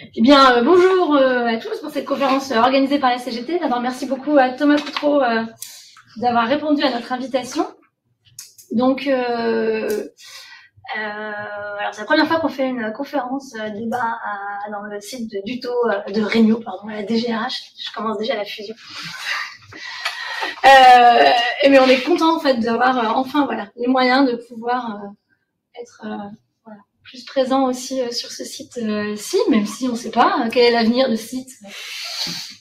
Eh bien, bonjour à tous pour cette conférence organisée par la CGT. D'abord, merci beaucoup à Thomas Coutreau d'avoir répondu à notre invitation. Donc, alors c'est la première fois qu'on fait une conférence débat dans le site d'UTO, de Regno, pardon, à la DGRH. Je commence déjà la fusion. Mais on est content en fait d'avoir enfin voilà les moyens de pouvoir être plus présent aussi sur ce site-ci, même si on ne sait pas quel est l'avenir de ce site.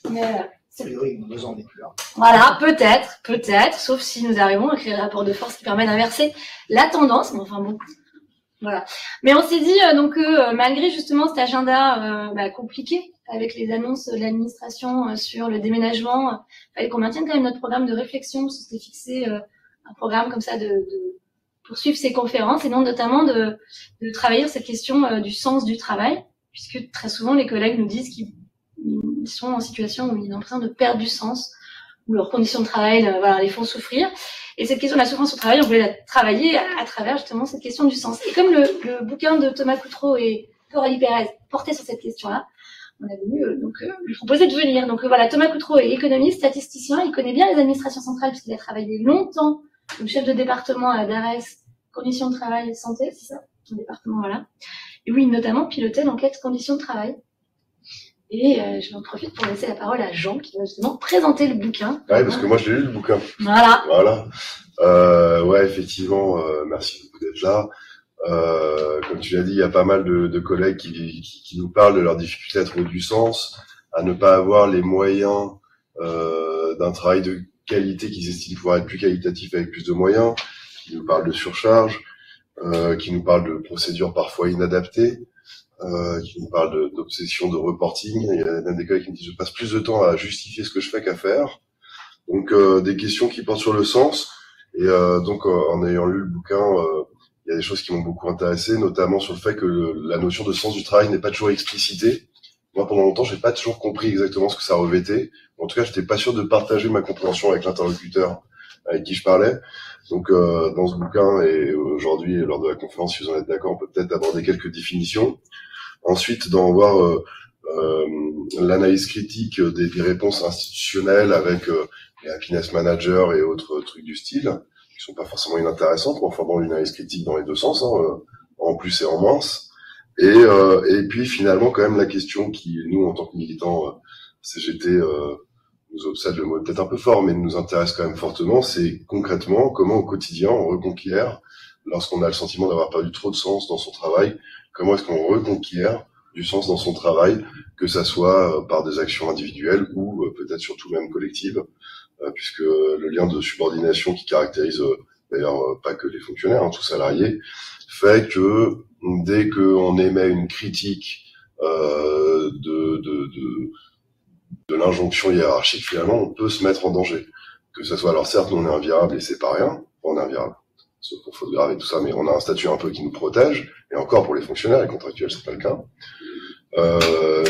Mais a priori, nous en est plus là. Voilà, peut-être, sauf si nous arrivons à créer le rapport de force qui permet d'inverser la tendance. Mais enfin bon, voilà. Mais on s'est dit donc malgré justement cet agenda compliqué avec les annonces de l'administration sur le déménagement, fallait qu'on maintienne quand même notre programme de réflexion. On s'était fixé un programme comme ça de poursuivre ces conférences et donc notamment de travailler sur cette question du sens du travail, puisque très souvent les collègues nous disent qu'ils sont en situation où ils ont l'impression de perdre du sens, où leurs conditions de travail les font souffrir. Et cette question de la souffrance au travail, on voulait la travailler à travers justement cette question du sens. Et comme le bouquin de Thomas Coutreau et Coralie Pérez portait sur cette question-là, on a voulu lui proposer de venir. Donc voilà, Thomas Coutreau est économiste, statisticien, il connaît bien les administrations centrales puisqu'il a travaillé longtemps comme chef de département à DARES, conditions de travail et santé, c'est ça, son département, voilà. Et oui, notamment pilotait l'enquête conditions de travail. Et je m'en profite pour laisser la parole à Jean, qui va justement présenter le bouquin. Ouais, parce que moi, je l'ai lu, le bouquin. Voilà. Ouais, effectivement, merci beaucoup d'être là. Comme tu l'as dit, il y a pas mal de collègues qui nous parlent de leur difficulté à trouver du sens, à ne pas avoir les moyens d'un travail de qualité qu'ils estiment pouvoir être plus qualitatif avec plus de moyens, qui nous parlent de surcharge, qui nous parlent de procédures parfois inadaptées, qui nous parlent d'obsession de reporting. Il y a même des collègues qui me disent je passe plus de temps à justifier ce que je fais qu'à faire. Donc des questions qui portent sur le sens. Et donc en ayant lu le bouquin, il y a des choses qui m'ont beaucoup intéressé, notamment sur le fait que la notion de sens du travail n'est pas toujours explicitée. Moi, pendant longtemps, j'ai pas toujours compris exactement ce que ça revêtait. En tout cas, j'étais pas sûr de partager ma compréhension avec l'interlocuteur avec qui je parlais. Donc, dans ce bouquin et aujourd'hui, lors de la conférence, si vous en êtes d'accord, on peut peut-être aborder quelques définitions. Ensuite, d'en voir l'analyse critique des réponses institutionnelles avec les happiness managers et autres trucs du style, qui sont pas forcément inintéressantes, mais enfin bon, une analyse critique dans les deux sens, en plus et en moins. Et puis finalement quand même la question qui, nous en tant que militants CGT, nous obsède, le mot est peut-être un peu fort, mais nous intéresse quand même fortement, c'est concrètement comment au quotidien on reconquiert, lorsqu'on a le sentiment d'avoir perdu trop de sens dans son travail, comment est-ce qu'on reconquiert du sens dans son travail, que ça soit par des actions individuelles ou peut-être surtout même collectives, puisque le lien de subordination qui caractérise d'ailleurs pas que les fonctionnaires, tout salarié, fait que dès qu'on émet une critique de l'injonction hiérarchique, finalement, on peut se mettre en danger. Que ça soit, alors certes, nous on est invirable et c'est pas rien, on est invirable, sauf pour faute grave et tout ça, mais on a un statut un peu qui nous protège, et encore pour les fonctionnaires, les contractuels, c'est pas le cas.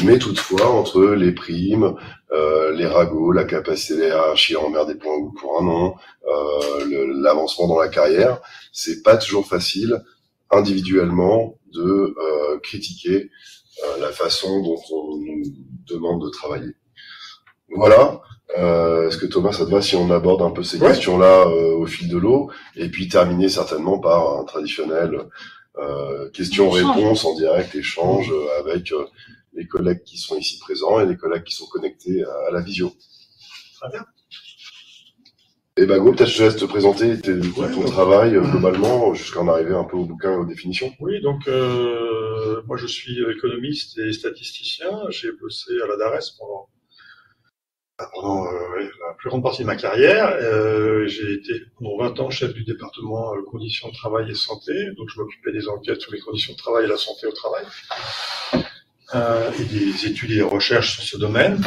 Mais toutefois, entre les primes, les ragots, la capacité de la hiérarchie à emmerder pour un goût pour un non, l'avancement dans la carrière, c'est pas toujours facile individuellement de critiquer la façon dont on nous demande de travailler. Voilà. Est-ce que Thomas, ça te va si on aborde un peu ces questions-là au fil de l'eau, et puis terminer certainement par un traditionnel questions-réponses en direct, échange avec les collègues qui sont ici présents et les collègues qui sont connectés à la visio. Très bien. Et Go, peut-être je te laisse te présenter ton travail globalement jusqu'à en arriver un peu au bouquin et aux définitions. Oui, donc moi je suis économiste et statisticien. J'ai bossé à la DARES pendant la plus grande partie de ma carrière. J'ai été pendant 20 ans chef du département conditions de travail et santé, donc je m'occupais des enquêtes sur les conditions de travail et la santé au travail, et des études et des recherches sur ce domaine.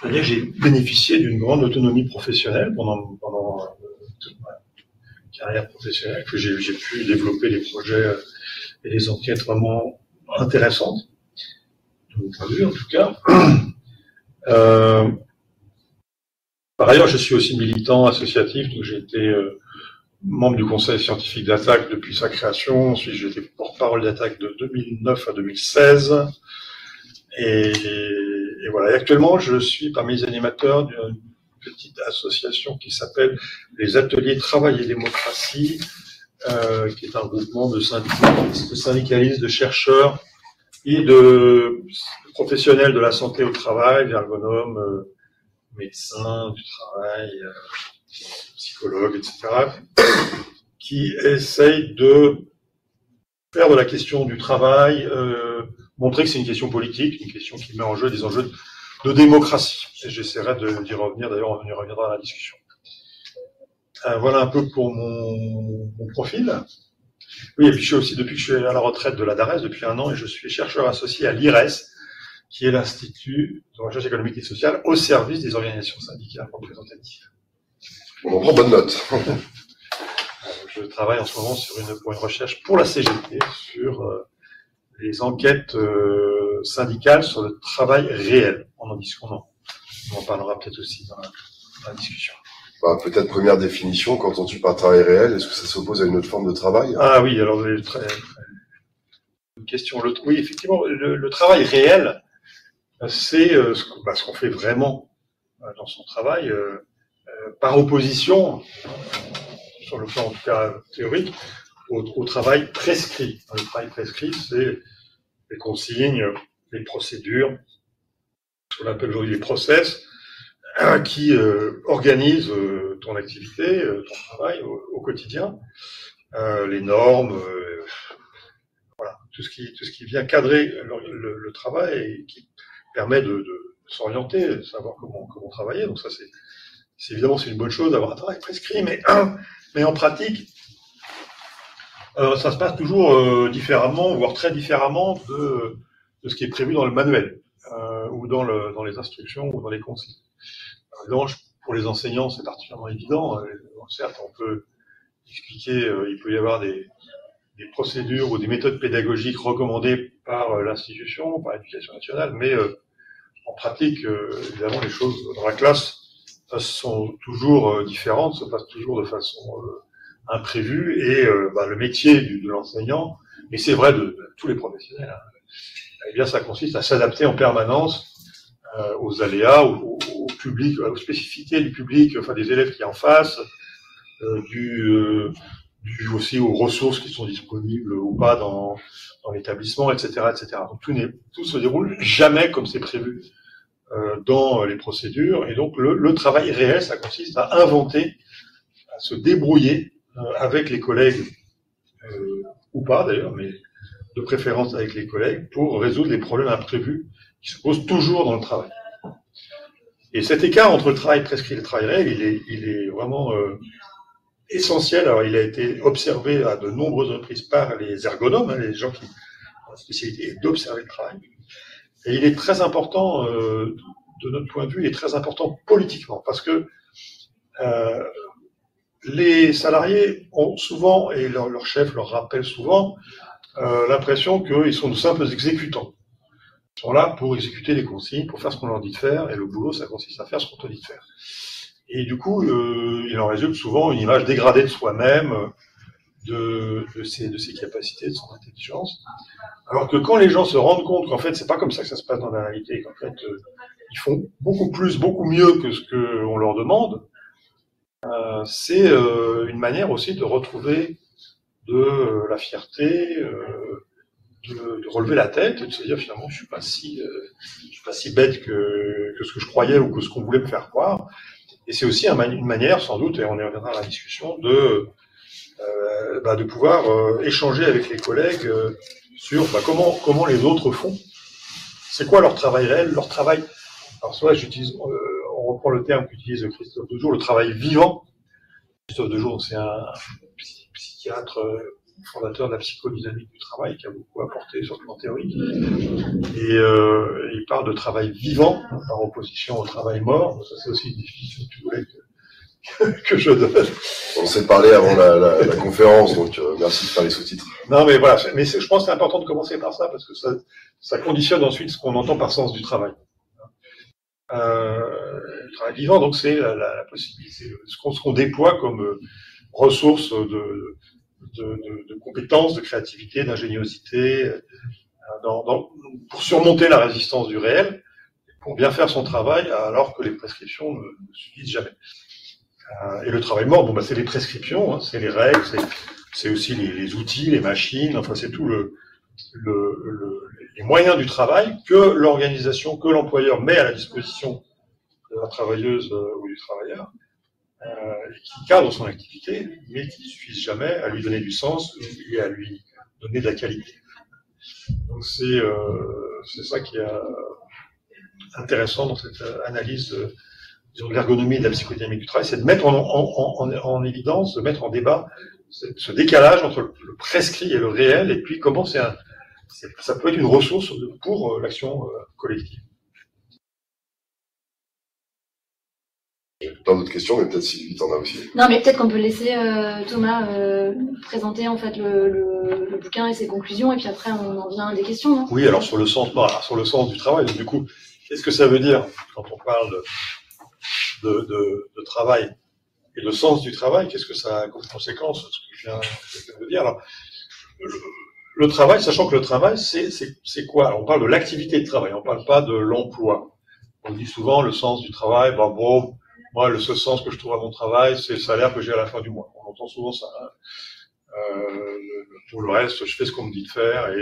J'ai bénéficié d'une grande autonomie professionnelle pendant toute ma carrière professionnelle, que j'ai pu développer les projets et les enquêtes vraiment intéressantes, de mon point de vue en tout cas. Par ailleurs, je suis aussi militant associatif, donc j'ai été membre du conseil scientifique d'Attaque depuis sa création. Ensuite, j'ai été porte-parole d'Attaque de 2009 à 2016. Et voilà. Et actuellement, je suis parmi les animateurs d'une petite association qui s'appelle les Ateliers Travail et Démocratie, qui est un groupement de syndicalistes, de chercheurs et de professionnels de la santé au travail, ergonomes, médecins du travail, psychologues, etc., qui essayent de faire de la question du travail, montrer que c'est une question politique, une question qui met en jeu des enjeux de démocratie. Et j'essaierai d'y revenir, d'ailleurs on y reviendra dans la discussion. Voilà un peu pour mon profil. Oui, et puis je suis aussi, depuis que je suis à la retraite de la DARES, depuis 1 an, et je suis chercheur associé à l'IRES, qui est l'Institut de recherche économique et sociale au service des organisations syndicales représentatives. On en prend bonne note. Je travaille en ce moment pour une recherche pour la CGT sur les enquêtes syndicales sur le travail réel. On en parlera peut-être aussi dans la discussion. Bah, peut-être première définition, qu'entends-tu par travail réel? Est-ce que ça s'oppose à une autre forme de travail? Ah oui, alors une question. Oui, effectivement, le travail réel, c'est ce qu'on fait vraiment dans son travail, par opposition, sur le plan en tout cas théorique, au travail prescrit. Le travail prescrit, c'est les consignes, les procédures, ce qu'on appelle aujourd'hui les process, qui organisent ton activité, ton travail au quotidien, les normes, voilà, tout ce qui vient cadrer le travail et qui permet de s'orienter, de savoir comment travailler. Donc ça, c'est évidemment c'est une bonne chose d'avoir un travail prescrit, mais en pratique, ça se passe toujours différemment, voire très différemment de ce qui est prévu dans le manuel ou dans les instructions ou dans les consignes. Évidemment, pour les enseignants, c'est particulièrement évident. Certes, on peut expliquer, il peut y avoir des procédures ou des méthodes pédagogiques recommandées par l'institution, par l'Éducation nationale, mais en pratique, évidemment, les choses dans la classe sont toujours différentes, se passent toujours de façon imprévue, et le métier de l'enseignant, et c'est vrai de tous les professionnels, eh bien, ça consiste à s'adapter en permanence aux aléas, au public, aux spécificités du public, enfin des élèves qui en face, aussi aux ressources qui sont disponibles ou pas dans l'établissement, etc., etc. Donc tout se déroule jamais comme c'est prévu dans les procédures, et donc le travail réel, ça consiste à inventer, à se débrouiller avec les collègues, ou pas d'ailleurs, mais de préférence avec les collègues, pour résoudre les problèmes imprévus qui se posent toujours dans le travail. Et cet écart entre le travail prescrit et le travail réel, il est vraiment essentiel. Alors, il a été observé à de nombreuses reprises par les ergonomes, les gens qui ont la spécialité d'observer le travail. Et il est très important, de notre point de vue, il est très important politiquement, parce que les salariés ont souvent, et leur chef leur rappelle souvent, l'impression qu'ils sont de simples exécutants. Ils sont là pour exécuter les consignes, pour faire ce qu'on leur dit de faire, et le boulot, ça consiste à faire ce qu'on te dit de faire. Et du coup, il en résulte souvent une image dégradée de soi-même, de ses capacités, de son intelligence. Alors que quand les gens se rendent compte qu'en fait, c'est pas comme ça que ça se passe dans la réalité, qu'en fait, ils font beaucoup plus, beaucoup mieux que ce qu'on leur demande, c'est une manière aussi de retrouver de la fierté, de relever la tête et de se dire finalement je suis pas si bête que ce que je croyais ou que ce qu'on voulait me faire croire. Et c'est aussi une manière, sans doute, et on y reviendra à la discussion, de pouvoir échanger avec les collègues sur comment les autres font. C'est quoi leur travail réel, leur travail. Alors soit on reprend le terme qu'utilise Christophe Dejour, le travail vivant. Christophe Dejour, c'est un psychiatre fondateur de la psychodynamique du travail, qui a beaucoup apporté sur le plan théorique. Et il parle de travail vivant, par opposition au travail mort. Ça, c'est aussi une définition que tu voulais que je donne. On s'est parlé avant la conférence, donc merci de faire les sous-titres. Non, mais voilà. Mais je pense que c'est important de commencer par ça, parce que ça conditionne ensuite ce qu'on entend par sens du travail. Le travail vivant, donc, c'est la possibilité, ce qu'on déploie comme ressources de compétences, de créativité, d'ingéniosité, pour surmonter la résistance du réel, pour bien faire son travail, alors que les prescriptions ne suffisent jamais. Et le travail mort, bon, c'est les prescriptions, hein, c'est les règles, c'est aussi les outils, les machines, enfin c'est tout les moyens du travail que l'organisation, que l'employeur met à la disposition de la travailleuse ou du travailleur, qui cadre son activité, mais qui ne suffisent jamais à lui donner du sens et à lui donner de la qualité. Donc c'est ça qui est intéressant dans cette analyse de l'ergonomie et de la psychodynamique du travail, c'est de mettre en évidence, de mettre en débat ce décalage entre le prescrit et le réel, et puis comment ça peut être une ressource pour l'action collective. J'ai plein d'autres questions, mais peut-être Sylvie t'en as aussi. Non, mais peut-être qu'on peut laisser Thomas présenter en fait le bouquin et ses conclusions, et puis après on en vient à des questions. Non ? Oui, alors sur le sens du travail. Donc, du coup, qu'est-ce que ça veut dire quand on parle de travail et de sens du travail? Qu'est-ce que ça a comme conséquence, ce que je viens de dire? Alors, le travail, sachant que le travail, c'est quoi? Alors, on parle de l'activité de travail, on parle pas de l'emploi. On dit souvent le sens du travail, moi, le seul sens que je trouve à mon travail, c'est le salaire que j'ai à la fin du mois. On entend souvent ça. Hein. Pour le reste, je fais ce qu'on me dit de faire et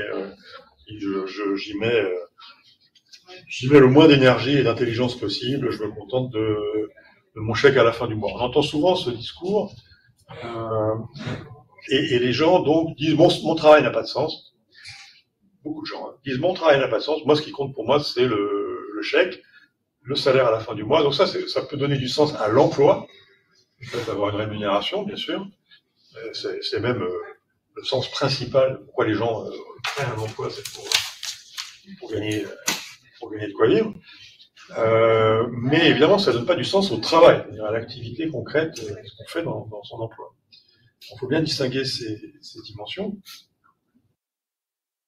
j'y mets le moins d'énergie et d'intelligence possible. Je me contente de mon chèque à la fin du mois. On entend souvent ce discours et les gens donc disent mon travail n'a pas de sens. Beaucoup de gens disent mon travail n'a pas de sens. Moi, ce qui compte pour moi, c'est le chèque, le salaire à la fin du mois. Donc ça peut donner du sens à l'emploi, d'avoir une rémunération, bien sûr. C'est même le sens principal. Pourquoi les gens prennent un emploi, c'est pour gagner de quoi vivre. Mais évidemment, ça ne donne pas du sens au travail, c'est-à-dire à l'activité concrète, ce qu'on fait dans son emploi. Il faut bien distinguer ces dimensions.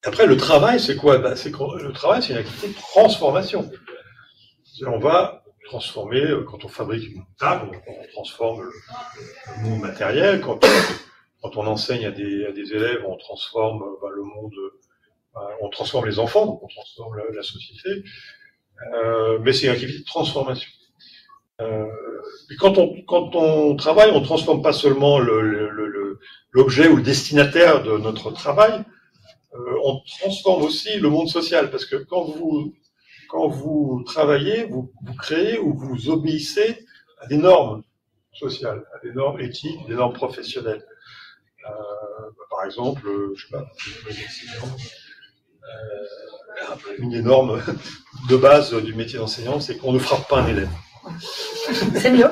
Après, le travail, c'est quoi? Le travail, c'est une activité de transformation. On va transformer, quand on fabrique une table, on transforme le monde matériel. Quand on enseigne à des élèves, on transforme le monde, on transforme les enfants, donc on transforme la société. Mais c'est une activité de transformation. Et quand on travaille, on transforme pas seulement l'objet ou le destinataire de notre travail, on transforme aussi le monde social, parce que quand vous travaillez, vous créez ou vous obéissez à des normes sociales, à des normes éthiques, des normes professionnelles. Par exemple, je sais pas, une des normes de base du métier d'enseignant, c'est qu'on ne frappe pas un élève. C'est mieux.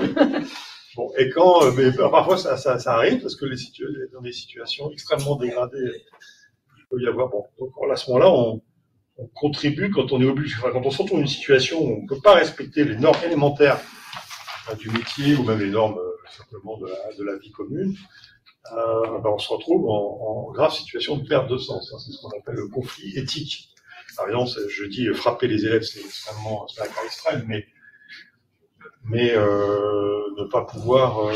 Bon, et mais parfois ça arrive parce que dans des situations extrêmement dégradées, il peut y avoir. Bon, donc à ce moment-là, on contribue quand on est obligé. Enfin, quand on se retrouve dans une situation où on ne peut pas respecter les normes élémentaires du métier ou même les normes simplement de la vie commune, on se retrouve en grave situation de perte de sens. C'est ce qu'on appelle le conflit éthique. Par exemple, je dis frapper les élèves, c'est un cas extrême, mais ne pas pouvoir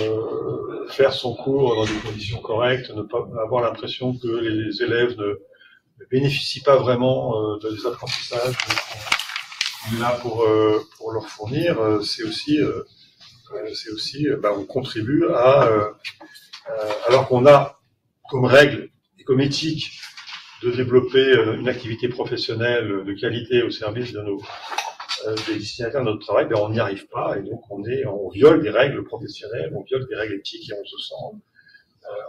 faire son cours dans des conditions correctes, ne pas avoir l'impression que les élèves ne bénéficient pas vraiment des apprentissages qu'on est là pour leur fournir, c'est aussi on contribue alors qu'on a comme règle et comme éthique de développer une activité professionnelle de qualité au service des destinataires de notre travail, on n'y arrive pas, et donc on viole des règles professionnelles, on viole des règles éthiques, et on se sent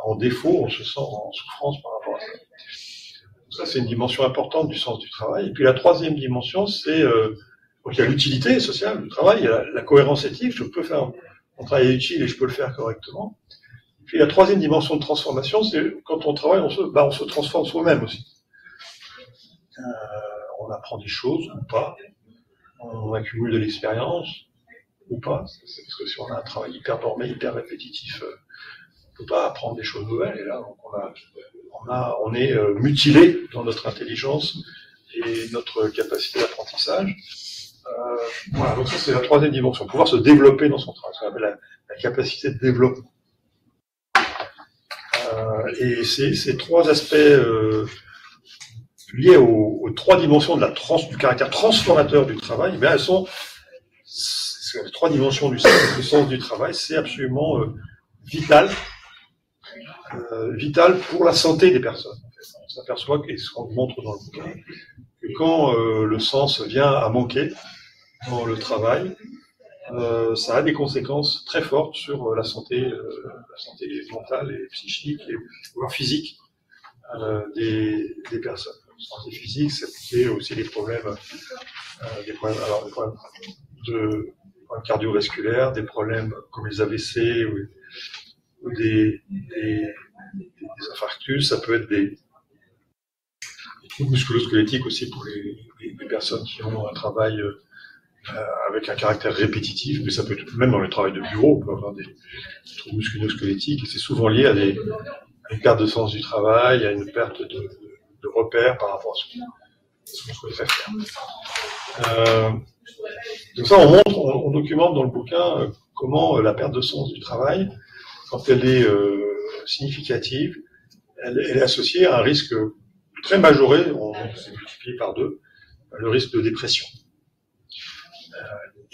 en défaut, on se sent en souffrance par rapport à ça. Donc ça, c'est une dimension importante du sens du travail. Et puis la troisième dimension, c'est donc il y a l'utilité sociale du travail, il y a la cohérence éthique, je peux faire mon travail est utile et je peux le faire correctement. Et puis la troisième dimension de transformation, c'est quand on travaille, on se transforme soi-même aussi. On apprend des choses ou pas, on accumule de l'expérience ou pas, parce que si on a un travail hyper normé, hyper répétitif, on peut pas apprendre des choses nouvelles, et là donc on est mutilé dans notre intelligence et notre capacité d'apprentissage. Voilà, donc ça c'est la troisième dimension, pouvoir se développer dans son travail, ça s'appelle la capacité de développement. Et ces trois aspects liées aux trois dimensions du caractère transformateur du travail, mais elles sont les trois dimensions du sens du travail, c'est absolument vital pour la santé des personnes. On s'aperçoit, et ce qu'on montre dans le bouquin, que quand le sens vient à manquer dans le travail, ça a des conséquences très fortes sur la santé mentale et psychique, voire physique des personnes. La santé physique, c'est aussi des problèmes cardiovasculaires, des problèmes comme les AVC ou des infarctus, ça peut être des troubles musculo-squelettiques aussi pour les personnes qui ont un travail avec un caractère répétitif, mais ça peut être même dans le travail de bureau, on peut avoir des troubles musculo-squelettiques, et c'est souvent lié à une perte de sens du travail, à une perte de repères par rapport à ce qu'on souhaiterait faire. Donc ça, on documente dans le bouquin comment la perte de sens du travail, quand elle est significative, elle est associée à un risque très majoré, c'est multiplié par 2, le risque de dépression.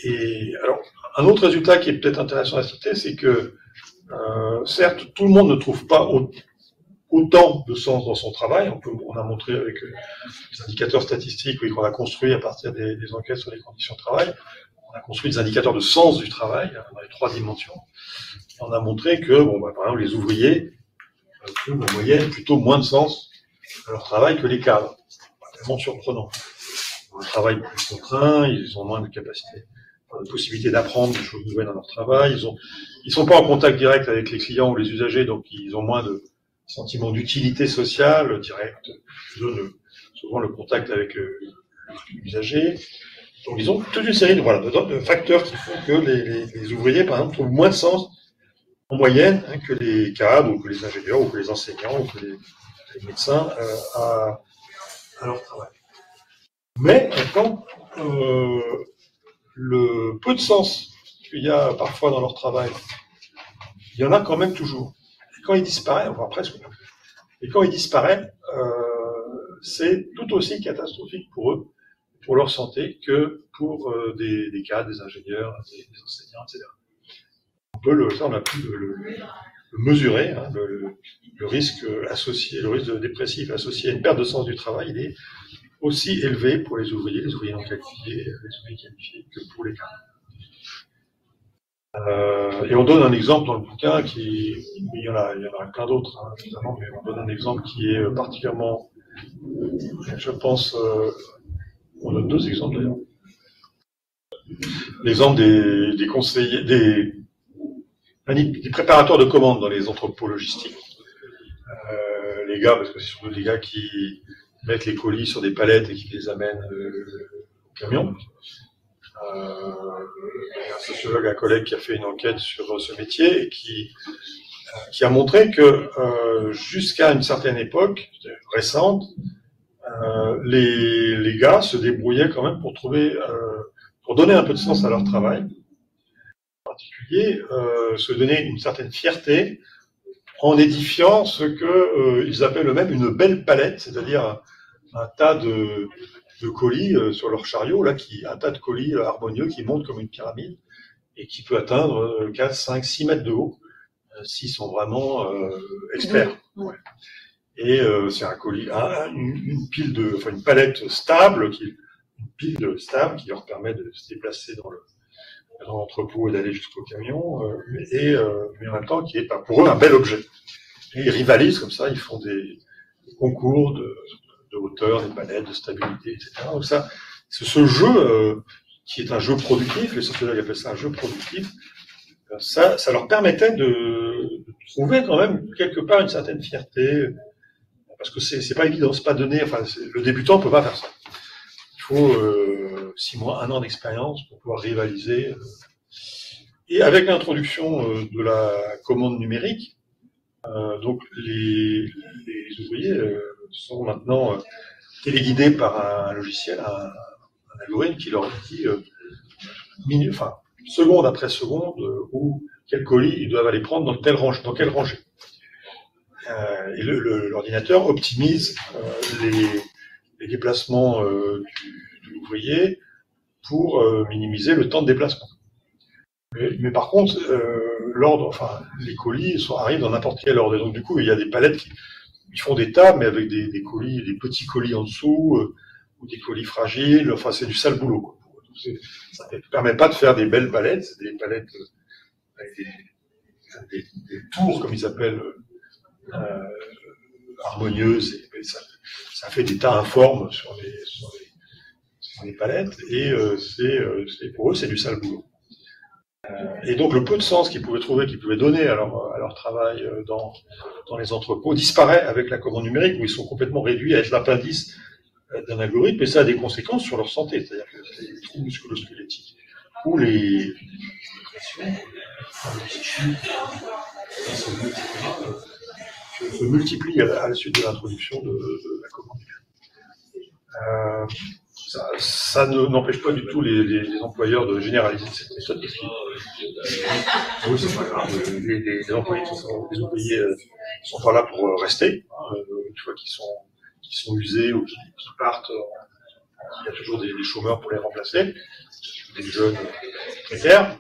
Et alors, un autre résultat qui est peut-être intéressant à citer, c'est que, certes, tout le monde ne trouve pas autant de sens dans son travail. On a montré avec les indicateurs statistiques qu'on a construit à partir des enquêtes sur les conditions de travail. On a construit des indicateurs de sens du travail dans les 3 dimensions. Et on a montré que, par exemple, les ouvriers trouvent en moyenne plutôt moins de sens à leur travail que les cadres. C'est vraiment surprenant. Ils travaillent plus contraint, ils ont moins de capacité, de possibilité d'apprendre des choses nouvelles dans leur travail. Ils sont pas en contact direct avec les clients ou les usagers, donc ils ont moins de sentiment d'utilité sociale directe. Ils ont souvent le contact avec l'usager. Donc ils ont toute une série de facteurs qui font que les ouvriers, par exemple, trouvent moins de sens en moyenne que les cadres, ou que les ingénieurs, ou que les enseignants, ou que les médecins à leur travail. Mais quand le peu de sens qu'il y a parfois dans leur travail, il y en a quand même toujours. Et quand il disparaît, enfin presque, et quand il disparaît, c'est tout aussi catastrophique pour eux, pour leur santé, que pour des cadres, des ingénieurs, des enseignants, etc. On a pu le mesurer, hein, le risque associé, le risque dépressif associé à une perte de sens du travail, il est aussi élevé pour les ouvriers non qualifiés, les ouvriers qualifiés, que pour les cadres. Et on donne un exemple dans le bouquin il y en a plein d'autres, hein, évidemment, mais on donne un exemple qui est particulièrement, je pense, on donne 2 exemples d'ailleurs. L'exemple des conseillers, des préparateurs de commandes dans les entrepôts logistiques. Les gars, parce que c'est surtout des gars qui mettent les colis sur des palettes et qui les amènent au camion. Un sociologue, un collègue qui a fait une enquête sur ce métier et qui a montré que jusqu'à une certaine époque récente, les gars se débrouillaient quand même pour donner un peu de sens à leur travail. En particulier, se donner une certaine fierté en édifiant ce que ils appellent eux-mêmes une belle palette, c'est-à-dire un tas de colis sur leur chariot, un tas de colis harmonieux qui montent comme une pyramide et qui peut atteindre 4, 5, 6 mètres de haut s'ils sont vraiment experts. Ouais. Et c'est un colis, une palette stable, une pile stable qui leur permet de se déplacer dans l'entrepôt et d'aller jusqu'au camion, mais en même temps qui est pour eux un bel objet. Et ils rivalisent comme ça, ils font des concours de hauteur, des palettes, de stabilité, etc. Donc ça, c'est ce jeu qui est un jeu productif, les sociologues appellent ça un jeu productif, ça leur permettait de trouver quand même quelque part une certaine fierté, parce que c'est pas évident, c'est pas donné, le débutant peut pas faire ça. Il faut 6 mois, 1 an d'expérience pour pouvoir rivaliser. Et avec l'introduction de la commande numérique, donc les ouvriers sont maintenant téléguidés par un logiciel, un algorithme qui leur dit seconde après seconde où quel colis ils doivent aller prendre dans quelle rangée. Et l'ordinateur optimise les déplacements de l'ouvrier pour minimiser le temps de déplacement. Mais par contre, l'ordre, enfin, les colis arrivent dans n'importe quel ordre. Et donc, du coup, il y a des palettes qui font des tas, mais avec des colis, des petits colis en dessous, ou des colis fragiles. Enfin, c'est du sale boulot, quoi. Ça ne permet pas de faire des belles palettes. C'est des palettes avec des tours, comme ils appellent, harmonieuses. Et ça fait des tas informes sur les palettes. Et pour eux, c'est du sale boulot. Et donc le peu de sens qu'ils pouvaient trouver, qu'ils pouvaient donner à leur travail dans les entrepôts disparaît avec la commande numérique, où ils sont complètement réduits à être l'appendice d'un algorithme, et ça a des conséquences sur leur santé, c'est-à-dire que les troubles musculo-squelettiques ou les pressions se multiplient à la suite de l'introduction de la commande numérique. Ça n'empêche pas du tout les employeurs de généraliser cette méthode, parce que c'est pas grave, les employés les ouvriers sont pas là pour rester, une fois qu'ils sont usés ou qu'ils partent, il y a toujours des chômeurs pour les remplacer, des jeunes précaires.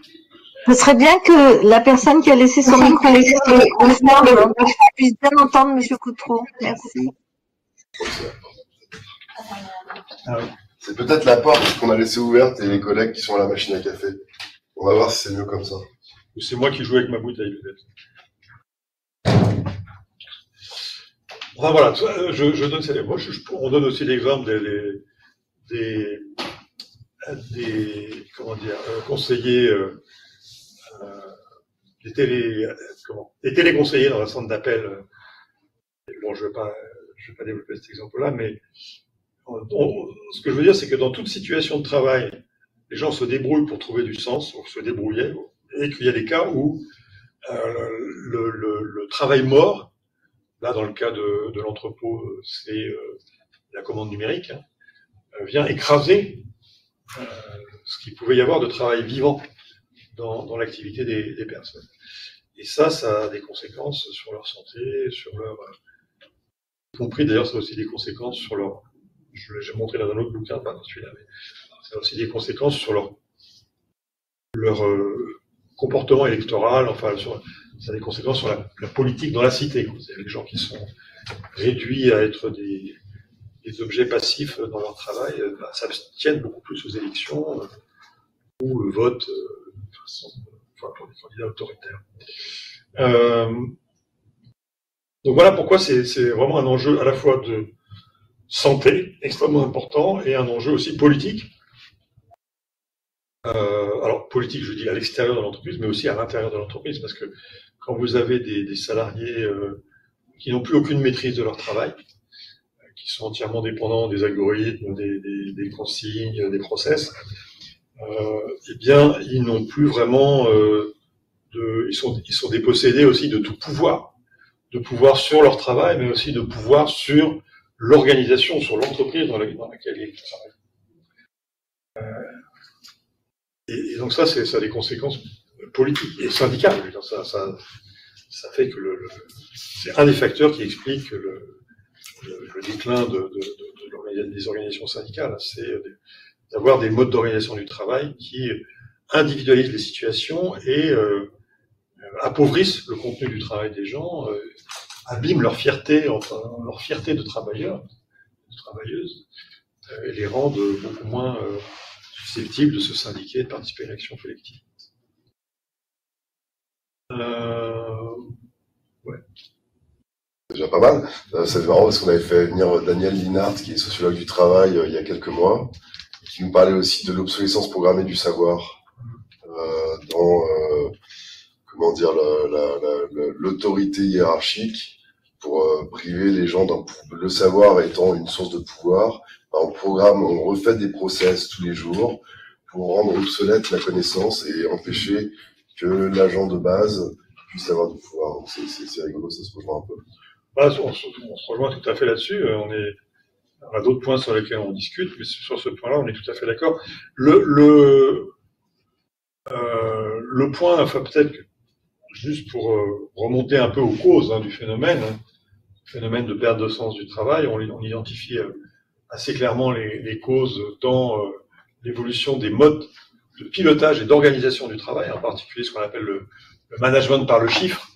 Ce serait bien que la personne qui a laissé son micro puisse bien entendre M. Coutreau. Merci. Ah oui. C'est peut-être la porte qu'on a laissée ouverte et les collègues qui sont à la machine à café. On va voir si c'est mieux comme ça. Ou c'est moi qui joue avec ma bouteille, peut-être. Enfin voilà, je donne ça. Moi, on donne aussi l'exemple des comment dire, conseillers, des téléconseillers dans un centre d'appel. Bon, je vais pas développer cet exemple-là, mais ce que je veux dire, c'est que dans toute situation de travail, les gens se débrouillent pour trouver du sens, ou se débrouillaient, et qu'il y a des cas où le travail mort, là dans le cas de l'entrepôt, c'est la commande numérique, vient écraser ce qu'il pouvait y avoir de travail vivant dans l'activité des personnes. Et ça a des conséquences sur leur santé, sur leur... y compris d'ailleurs, ça a aussi des conséquences sur leur... J'ai montré dans un autre bouquin, pas dans celui-là, mais ça a aussi des conséquences sur leur comportement électoral, enfin, ça a des conséquences sur la politique dans la cité. Vous avez des gens qui sont réduits à être des objets passifs dans leur travail, s'abstiennent beaucoup plus aux élections ou votent pour des candidats autoritaires. Donc voilà pourquoi c'est vraiment un enjeu à la fois de santé, extrêmement important, et un enjeu aussi politique. Alors, politique, je dis à l'extérieur de l'entreprise, mais aussi à l'intérieur de l'entreprise, parce que quand vous avez des salariés qui n'ont plus aucune maîtrise de leur travail, qui sont entièrement dépendants des algorithmes, des consignes, des process, eh bien, ils n'ont plus vraiment ils sont dépossédés aussi de tout pouvoir sur leur travail, mais aussi de pouvoir sur l'organisation, sur l'entreprise dans laquelle ils travaillent. Et donc ça a des conséquences politiques et syndicales. Ça fait que c'est un des facteurs qui explique le déclin des organisations syndicales. C'est d'avoir des modes d'organisation du travail qui individualisent les situations et appauvrissent le contenu du travail des gens, abîment leur fierté, leur fierté de travailleurs, de travailleuses, et les rendent beaucoup moins susceptibles de se syndiquer et de participer à l'action collective. Ouais. C'est déjà pas mal. C'est marrant parce qu'on avait fait venir Daniel Linhart, qui est sociologue du travail, il y a quelques mois, qui nous parlait aussi de l'obsolescence programmée du savoir dans comment dire l'autorité hiérarchique pour priver les gens le savoir étant une source de pouvoir. On refait des process tous les jours pour rendre obsolète la connaissance et empêcher que l'agent de base puisse avoir du pouvoir. Donc c'est rigolo, ça se rejoint un peu. Voilà, on se rejoint tout à fait là-dessus. On a d'autres points sur lesquels on discute, mais sur ce point-là, on est tout à fait d'accord. Le point, enfin peut-être juste pour remonter un peu aux causes du phénomène de perte de sens du travail, on identifie assez clairement les causes dans l'évolution des modes de pilotage et d'organisation du travail, en particulier ce qu'on appelle le management par le chiffre,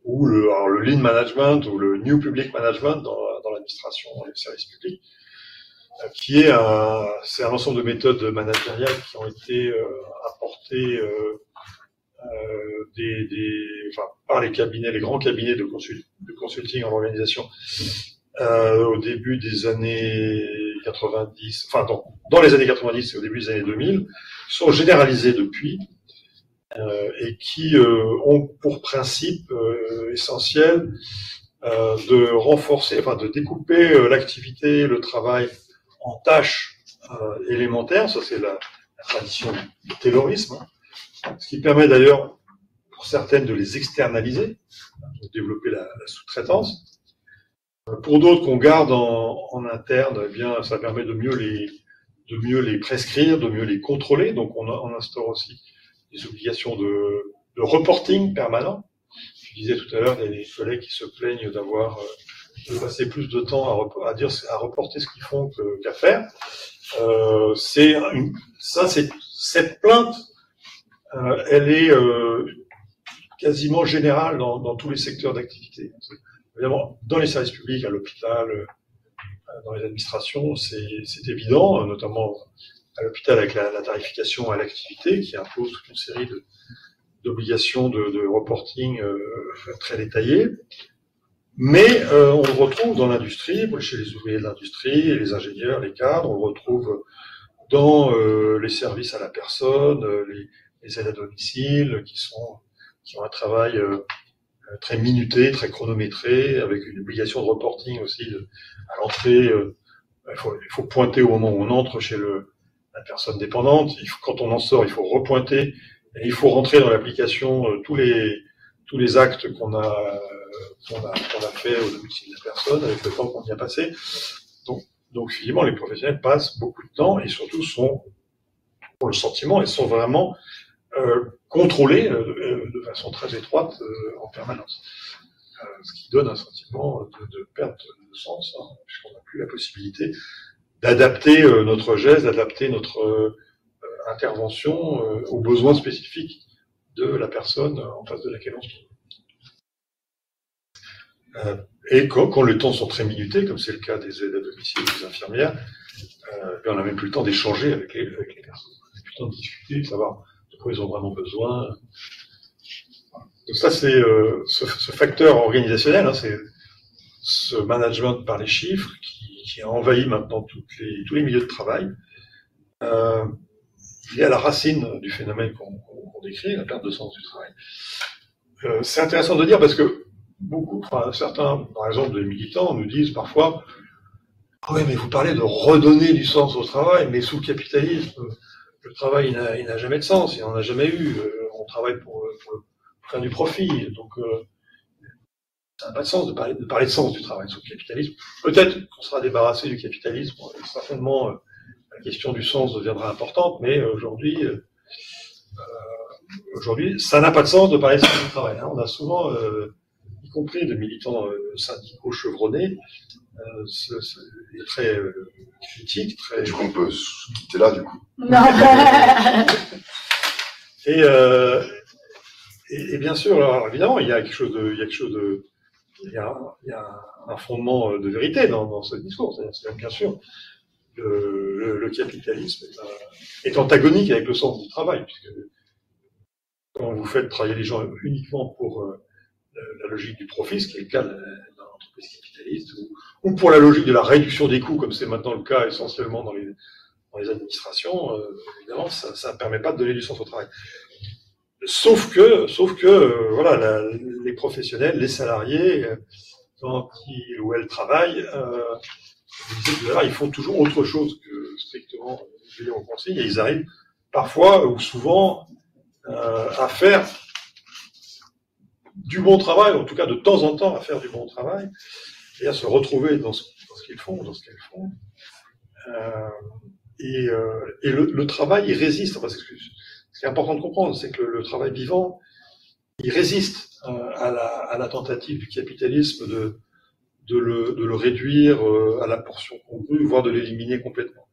ou le lean management ou le new public management dans l'administration, dans les services publics, qui est c'est un ensemble de méthodes managériales qui ont été apportées par les cabinets, les grands cabinets de consulting en organisation au début des années 90, enfin dans les années 90 et au début des années 2000, sont généralisés depuis et qui ont pour principe essentiel de renforcer, enfin de découper l'activité, le travail en tâches élémentaires. Ça c'est la tradition du taylorisme, ce qui permet d'ailleurs pour certaines de les externaliser, de développer la sous-traitance. Pour d'autres qu'on garde en interne, eh bien, ça permet de mieux les prescrire, de mieux les contrôler. Donc, on instaure aussi des obligations de reporting permanent. Je disais tout à l'heure, il y a des collègues qui se plaignent de passer plus de temps à reporter ce qu'ils font qu'à faire. Cette plainte, elle est quasiment générale dans tous les secteurs d'activité. Évidemment, dans les services publics, à l'hôpital, dans les administrations, c'est évident, notamment à l'hôpital avec la tarification à l'activité qui impose toute une série d'obligations de reporting très détaillées. Mais on le retrouve dans l'industrie, chez les ouvriers de l'industrie, les ingénieurs, les cadres, on le retrouve dans les services à la personne, les aides à domicile, qui ont un travail très minuté, très chronométré, avec une obligation de reporting aussi à l'entrée. Il faut pointer au moment où on entre chez la personne dépendante. Quand on en sort, il faut repointer et il faut rentrer dans l'application tous les actes qu'on a fait au domicile de la personne avec le temps qu'on y a passé. Donc finalement, les professionnels passent beaucoup de temps et surtout pour le sentiment, ils sont vraiment contrôlés de façon très étroite en permanence. Ce qui donne un sentiment de perte de sens, puisqu'on n'a plus la possibilité d'adapter notre geste, d'adapter notre intervention aux besoins spécifiques de la personne en face de laquelle on se trouve. Et quand les temps sont très minutés, comme c'est le cas des aides à domicile et des infirmières, on n'a même plus le temps d'échanger avec les personnes. On n'a plus le temps de discuter, de savoir de quoi ils ont vraiment besoin. Donc ça, c'est ce facteur organisationnel, c'est ce management par les chiffres qui a envahi maintenant tous les milieux de travail. Il est à la racine du phénomène qu'on décrit, la perte de sens du travail. C'est intéressant de dire parce que certains, par exemple des militants, nous disent parfois « Ah oui, mais vous parlez de redonner du sens au travail, mais sous le capitalisme, le travail il n'a jamais de sens, il n'en a jamais eu. On travaille pour faire du profit. Donc, ça n'a pas de sens de parler de sens du travail sous le capitalisme. Peut-être qu'on sera débarrassé du capitalisme, certainement la question du sens deviendra importante, mais aujourd'hui, ça n'a pas de sens de parler de sens du travail. On a souvent, y compris de militants syndicaux chevronnés, très critiques, très... Du coup, on peut se quitter là, du coup. Non. Et bien sûr, alors évidemment, il y a un fondement de vérité dans ce discours. C'est bien sûr, le capitalisme est antagonique avec le sens du travail, puisque quand vous faites travailler les gens uniquement pour la logique du profit, ce qui est le cas dans l'entreprise capitaliste, ou pour la logique de la réduction des coûts, comme c'est maintenant le cas essentiellement dans les administrations, évidemment, ça ne permet pas de donner du sens au travail. Sauf que voilà, les professionnels, les salariés, quand ils ou elles travaillent, ils font toujours autre chose que strictement veiller aux consignes, et ils arrivent parfois ou souvent à faire du bon travail, en tout cas de temps en temps à faire du bon travail, et à se retrouver dans ce qu'ils font, dans ce qu'elles font. Et le travail, il résiste. Parce que ce qui est important de comprendre, c'est que le travail vivant, il résiste à la tentative du capitalisme de le réduire à la portion congrue, voire de l'éliminer complètement.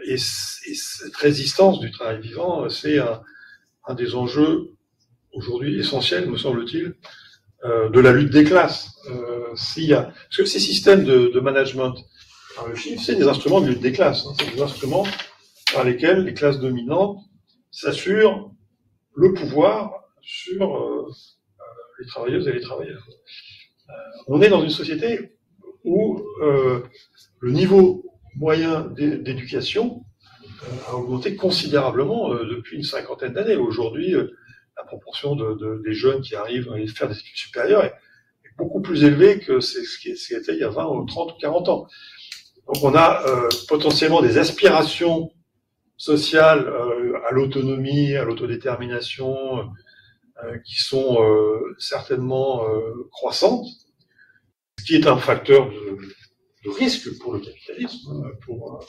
Et cette résistance du travail vivant, c'est un des enjeux aujourd'hui essentiels, me semble-t-il, de la lutte des classes. Parce que ces systèmes de management par le chiffre, c'est des instruments de lutte des classes. Hein, c'est des instruments par lesquels les classes dominantes s'assurent le pouvoir sur les travailleuses et les travailleurs. On est dans une société où le niveau moyen d'éducation a augmenté considérablement depuis une cinquantaine d'années. Aujourd'hui, la proportion des jeunes qui arrivent à faire des études supérieures est beaucoup plus élevée que ce qui était il y a 20 ou 30 ou 40 ans. Donc on a potentiellement des aspirations sociales à l'autonomie, à l'autodétermination, qui sont certainement croissantes, ce qui est un facteur de risque pour le capitalisme, pour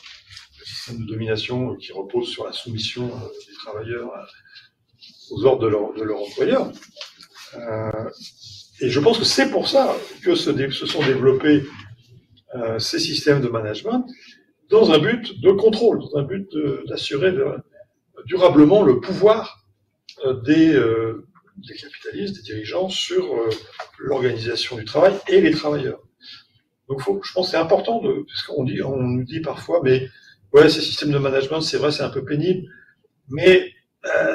le système de domination qui repose sur la soumission des travailleurs aux ordres de leur employeur. Et je pense que c'est pour ça que se sont développés ces systèmes de management dans un but de contrôle, dans un but d'assurer durablement le pouvoir des capitalistes, des dirigeants sur l'organisation du travail et les travailleurs. Donc je pense que c'est important, parce qu'on nous dit parfois, mais ouais, ces systèmes de management, c'est vrai, c'est un peu pénible, mais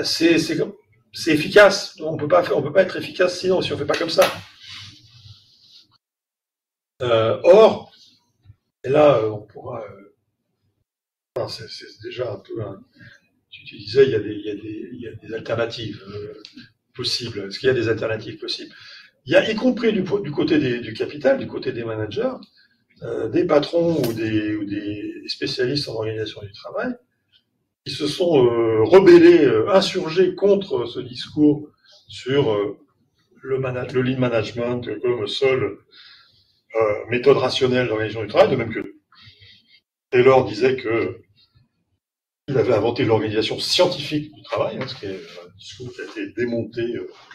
c'est efficace. On peut pas être efficace sinon, si on fait pas comme ça. Or, et là, on pourra. C'est déjà un peu. Tu disais, il y a des alternatives possibles. Est-ce qu'il y a des alternatives possibles? Il y a, y compris du côté du capital, du côté des managers, des patrons ou des spécialistes en organisation du travail, qui se sont rebellés, insurgés contre ce discours sur le lean management comme seule méthode rationnelle d'organisation du travail, de même que Taylor disait qu'il avait inventé l'organisation scientifique du travail, ce qui est un discours qui a été démonté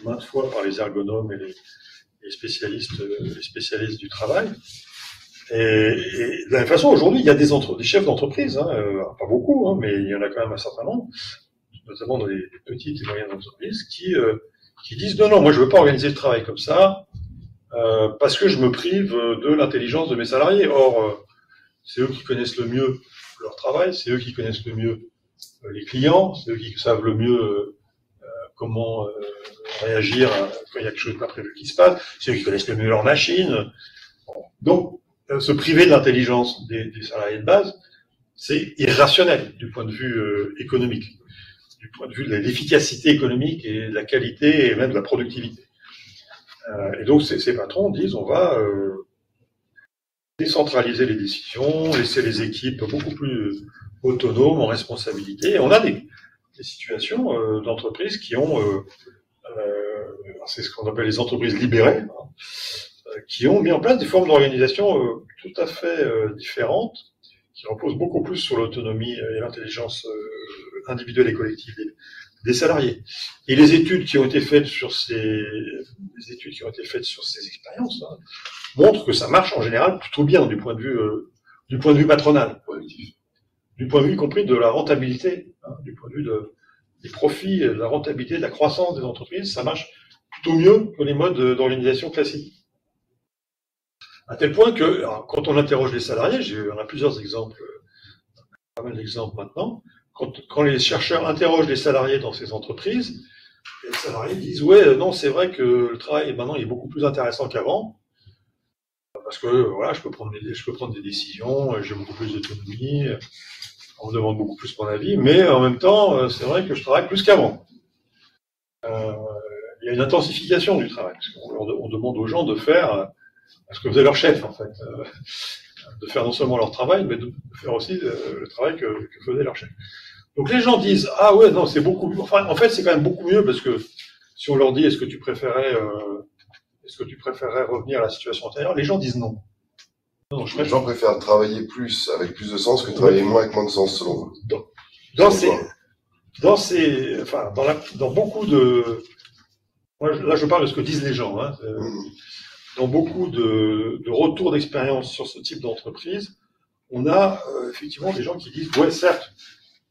maintes fois par les ergonomes et les spécialistes du travail. Et de la même façon, aujourd'hui, il y a des chefs d'entreprise, pas beaucoup, mais il y en a quand même un certain nombre, notamment dans les petites et moyennes entreprises, qui disent non, moi je veux pas organiser le travail comme ça, parce que je me prive de l'intelligence de mes salariés. Or, c'est eux qui connaissent le mieux leur travail, c'est eux qui connaissent le mieux les clients, c'est eux qui savent le mieux comment réagir quand il y a quelque chose de pas prévu qui se passe, c'est eux qui connaissent le mieux leur machine. Donc, se priver de l'intelligence des salariés de base, c'est irrationnel du point de vue économique, du point de vue de l'efficacité économique et de la qualité et même de la productivité. Et donc ces patrons disent on va décentraliser les décisions, laisser les équipes beaucoup plus autonomes, en responsabilité. Et on a des situations d'entreprises qui ont, c'est ce qu'on appelle les entreprises libérées, qui ont mis en place des formes d'organisation tout à fait différentes, qui reposent beaucoup plus sur l'autonomie et l'intelligence individuelle et collective des salariés. Et les études qui ont été faites sur ces expériences montrent que ça marche en général plutôt bien du point de vue patronal, du point de vue y compris de la rentabilité, du point de vue des profits, de la rentabilité, de la croissance des entreprises, ça marche plutôt mieux que les modes d'organisation classiques. À tel point que, alors, quand on interroge les salariés, on a plusieurs exemples, pas mal d'exemples maintenant, quand les chercheurs interrogent les salariés dans ces entreprises, les salariés disent ouais, non, c'est vrai que le travail maintenant est beaucoup plus intéressant qu'avant, parce que voilà, je peux prendre des décisions, j'ai beaucoup plus d'autonomie, on me demande beaucoup plus mon avis, mais en même temps, c'est vrai que je travaille plus qu'avant. Il y a une intensification du travail, parce qu'on demande aux gens de faire ce que faisait leur chef, en fait, de faire non seulement leur travail, mais de faire aussi le travail que faisait leur chef. Donc les gens disent ah ouais, non, c'est beaucoup mieux. Enfin, en fait, c'est quand même beaucoup mieux, parce que si on leur dit est-ce que tu préférais revenir à la situation antérieure, les gens disent non. Les gens préfèrent travailler plus avec plus de sens que travailler moins avec moins de sens, selon vous. Dans beaucoup de, moi, là je parle de ce que disent les gens, dans beaucoup de retours d'expérience sur ce type d'entreprise, on a effectivement des gens qui disent « Ouais, certes,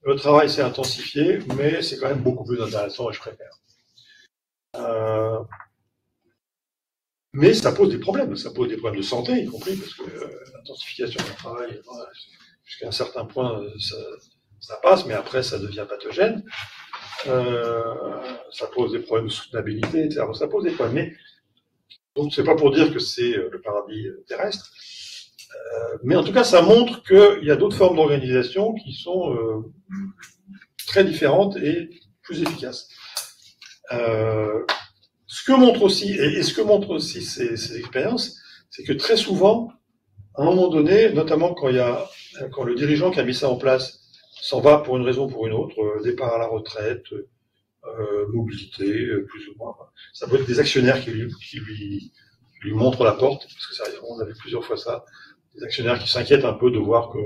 le travail s'est intensifié, mais c'est quand même beaucoup plus intéressant et je préfère. » Mais ça pose des problèmes de santé, y compris, parce que l'intensification du travail, voilà, jusqu'à un certain point, ça passe, mais après, ça devient pathogène. Ça pose des problèmes de soutenabilité, etc. Ça pose des problèmes. Mais, donc, c'est pas pour dire que c'est le paradis terrestre. Mais en tout cas, ça montre qu'il y a d'autres formes d'organisation qui sont très différentes et plus efficaces. Ce que montrent aussi ces expériences, c'est que très souvent, à un moment donné, notamment quand le dirigeant qui a mis ça en place s'en va pour une raison ou pour une autre, départ à la retraite, mobilité, plus ou moins. Ça peut être des actionnaires qui lui montrent la porte, parce que ça, on a vu plusieurs fois ça, des actionnaires qui s'inquiètent un peu de voir que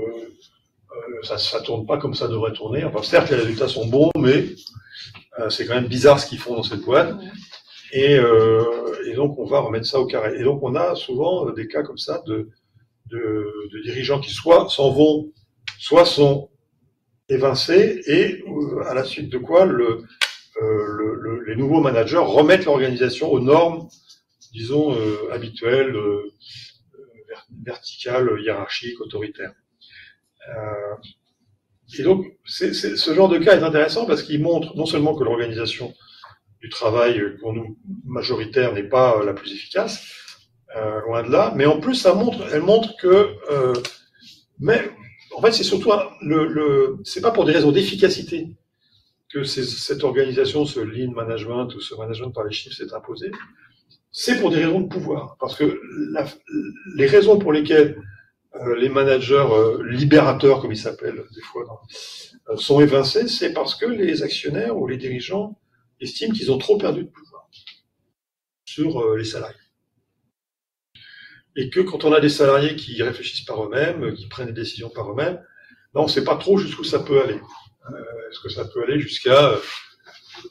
ça tourne pas comme ça devrait tourner. Enfin, certes, les résultats sont bons, mais c'est quand même bizarre ce qu'ils font dans cette boîte. Et donc, on va remettre ça au carré. Et donc, on a souvent des cas comme ça de dirigeants qui soit s'en vont, soit sont évincés, et à la suite de quoi les nouveaux managers remettent l'organisation aux normes, disons, habituelles, verticales, hiérarchiques, autoritaires. Et donc, ce genre de cas est intéressant parce qu'il montre non seulement que l'organisation du travail pour nous majoritaire n'est pas la plus efficace, loin de là, mais en plus elle montre que, mais en fait c'est surtout c'est pas pour des raisons d'efficacité que cette organisation, ce lean management ou ce management par les chiffres s'est imposé, c'est pour des raisons de pouvoir, parce que les raisons pour lesquelles les managers libérateurs, comme ils s'appellent des fois, sont évincés, c'est parce que les actionnaires ou les dirigeants estiment qu'ils ont trop perdu de pouvoir sur les salariés. Et que quand on a des salariés qui réfléchissent par eux-mêmes, qui prennent des décisions par eux-mêmes, là, on ne sait pas trop jusqu'où ça peut aller. Est-ce que ça peut aller jusqu'à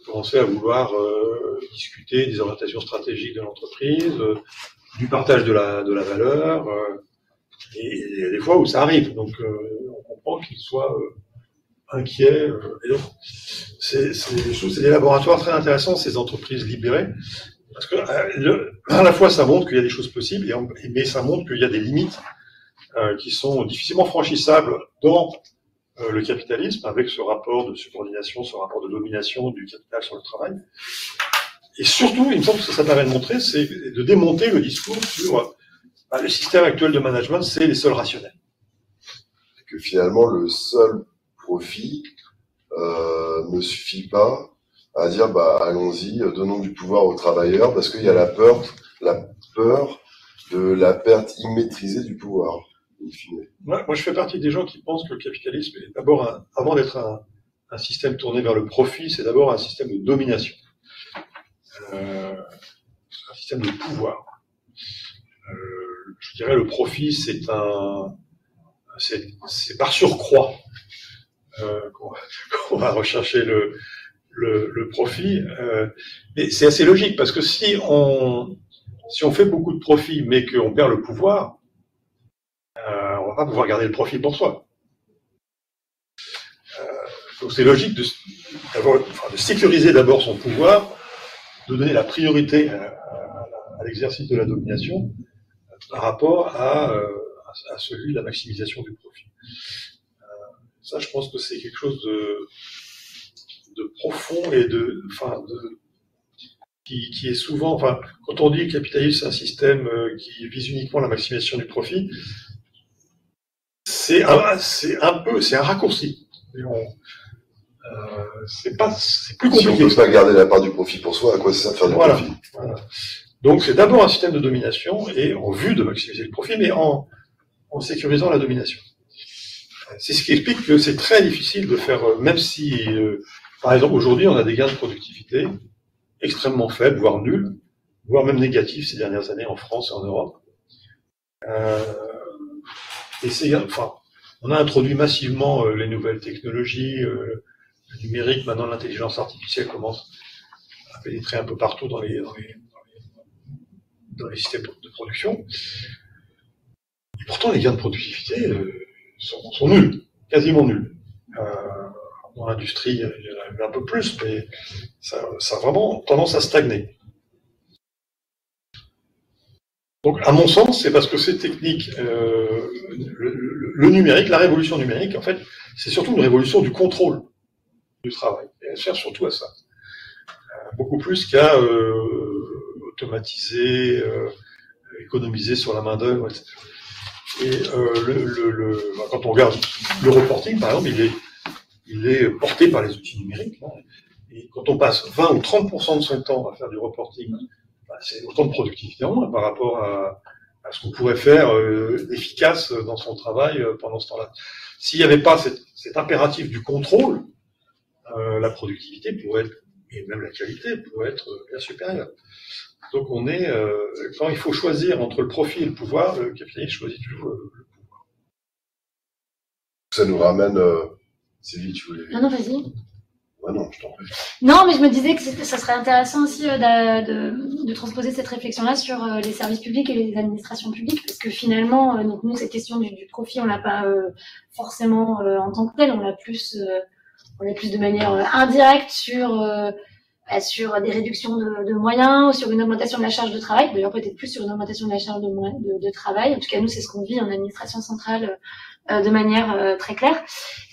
commencer à vouloir discuter des orientations stratégiques de l'entreprise, du partage de la valeur, et il y a des fois où ça arrive. Donc, on comprend qu'ils soient inquiets. Et donc, c'est des laboratoires très intéressants, ces entreprises libérées, parce que à la fois ça montre qu'il y a des choses possibles, mais ça montre qu'il y a des limites qui sont difficilement franchissables dans le capitalisme, avec ce rapport de subordination, ce rapport de domination du capital sur le travail. Et surtout, il me semble que ça permet de montrer, c'est de démonter le discours sur le système actuel de management, c'est les seuls rationnels. Que finalement, le seul profit ne suffit pas à dire allons-y, donnons du pouvoir aux travailleurs, parce qu'il y a la peur de la perte immaîtrisée du pouvoir. Moi, je fais partie des gens qui pensent que le capitalisme est d'abord, avant d'être un système tourné vers le profit, c'est d'abord un système de domination, un système de pouvoir. Je dirais le profit, c'est par surcroît qu'on va rechercher le profit, mais c'est assez logique parce que si on fait beaucoup de profit mais qu'on perd le pouvoir, on va pas pouvoir garder le profit pour soi. Donc c'est logique de sécuriser d'abord son pouvoir, de donner la priorité à l'exercice de la domination par rapport à celui de la maximisation du profit. Ça, je pense que c'est quelque chose de profond et qui est souvent, quand on dit que le capitalisme c'est un système qui vise uniquement la maximisation du profit, c'est un raccourci. C'est plus compliqué. Si on ne peut pas garder la part du profit pour soi, à quoi ça sert de faire du profit? Voilà. Donc c'est d'abord un système de domination et en vue de maximiser le profit, mais en sécurisant la domination. C'est ce qui explique que c'est très difficile de faire, même si, par exemple, aujourd'hui, on a des gains de productivité extrêmement faibles, voire nuls, voire même négatifs ces dernières années en France et en Europe. On a introduit massivement les nouvelles technologies, le numérique, maintenant l'intelligence artificielle commence à pénétrer un peu partout dans dans les systèmes de production. Et pourtant, les gains de productivité sont nuls, quasiment nuls. Dans l'industrie, il y en a eu un peu plus, mais ça a vraiment tendance à stagner. Donc, à mon sens, c'est parce que ces techniques, le numérique, la révolution numérique, en fait, c'est surtout une révolution du contrôle du travail. Et elle sert surtout à ça. Beaucoup plus qu'à automatiser, économiser sur la main-d'œuvre, etc. Et quand on regarde le reporting, par exemple, il est porté par les outils numériques. Là. Et quand on passe 20 ou 30% de son temps à faire du reporting, c'est autant de productivité en moins par rapport à ce qu'on pourrait faire efficace dans son travail pendant ce temps-là. S'il n'y avait pas cet impératif du contrôle, la productivité pourrait être, et même la qualité pourrait être bien supérieure. Donc on est, quand il faut choisir entre le profit et le pouvoir, le capitaliste choisit toujours le pouvoir. Ça nous ramène, Sylvie, tu voulais... Non, vas-y. Ah non, je t'en prie. Non, mais je me disais que ça serait intéressant aussi de transposer cette réflexion-là sur les services publics et les administrations publiques, parce que finalement, donc nous, cette question du profit, on l'a pas forcément en tant que tel, on l'a plus de manière indirecte sur des réductions de moyens, ou sur une augmentation de la charge de travail, d'ailleurs peut-être plus sur une augmentation de la charge de travail. En tout cas, nous, c'est ce qu'on vit en administration centrale de manière très claire.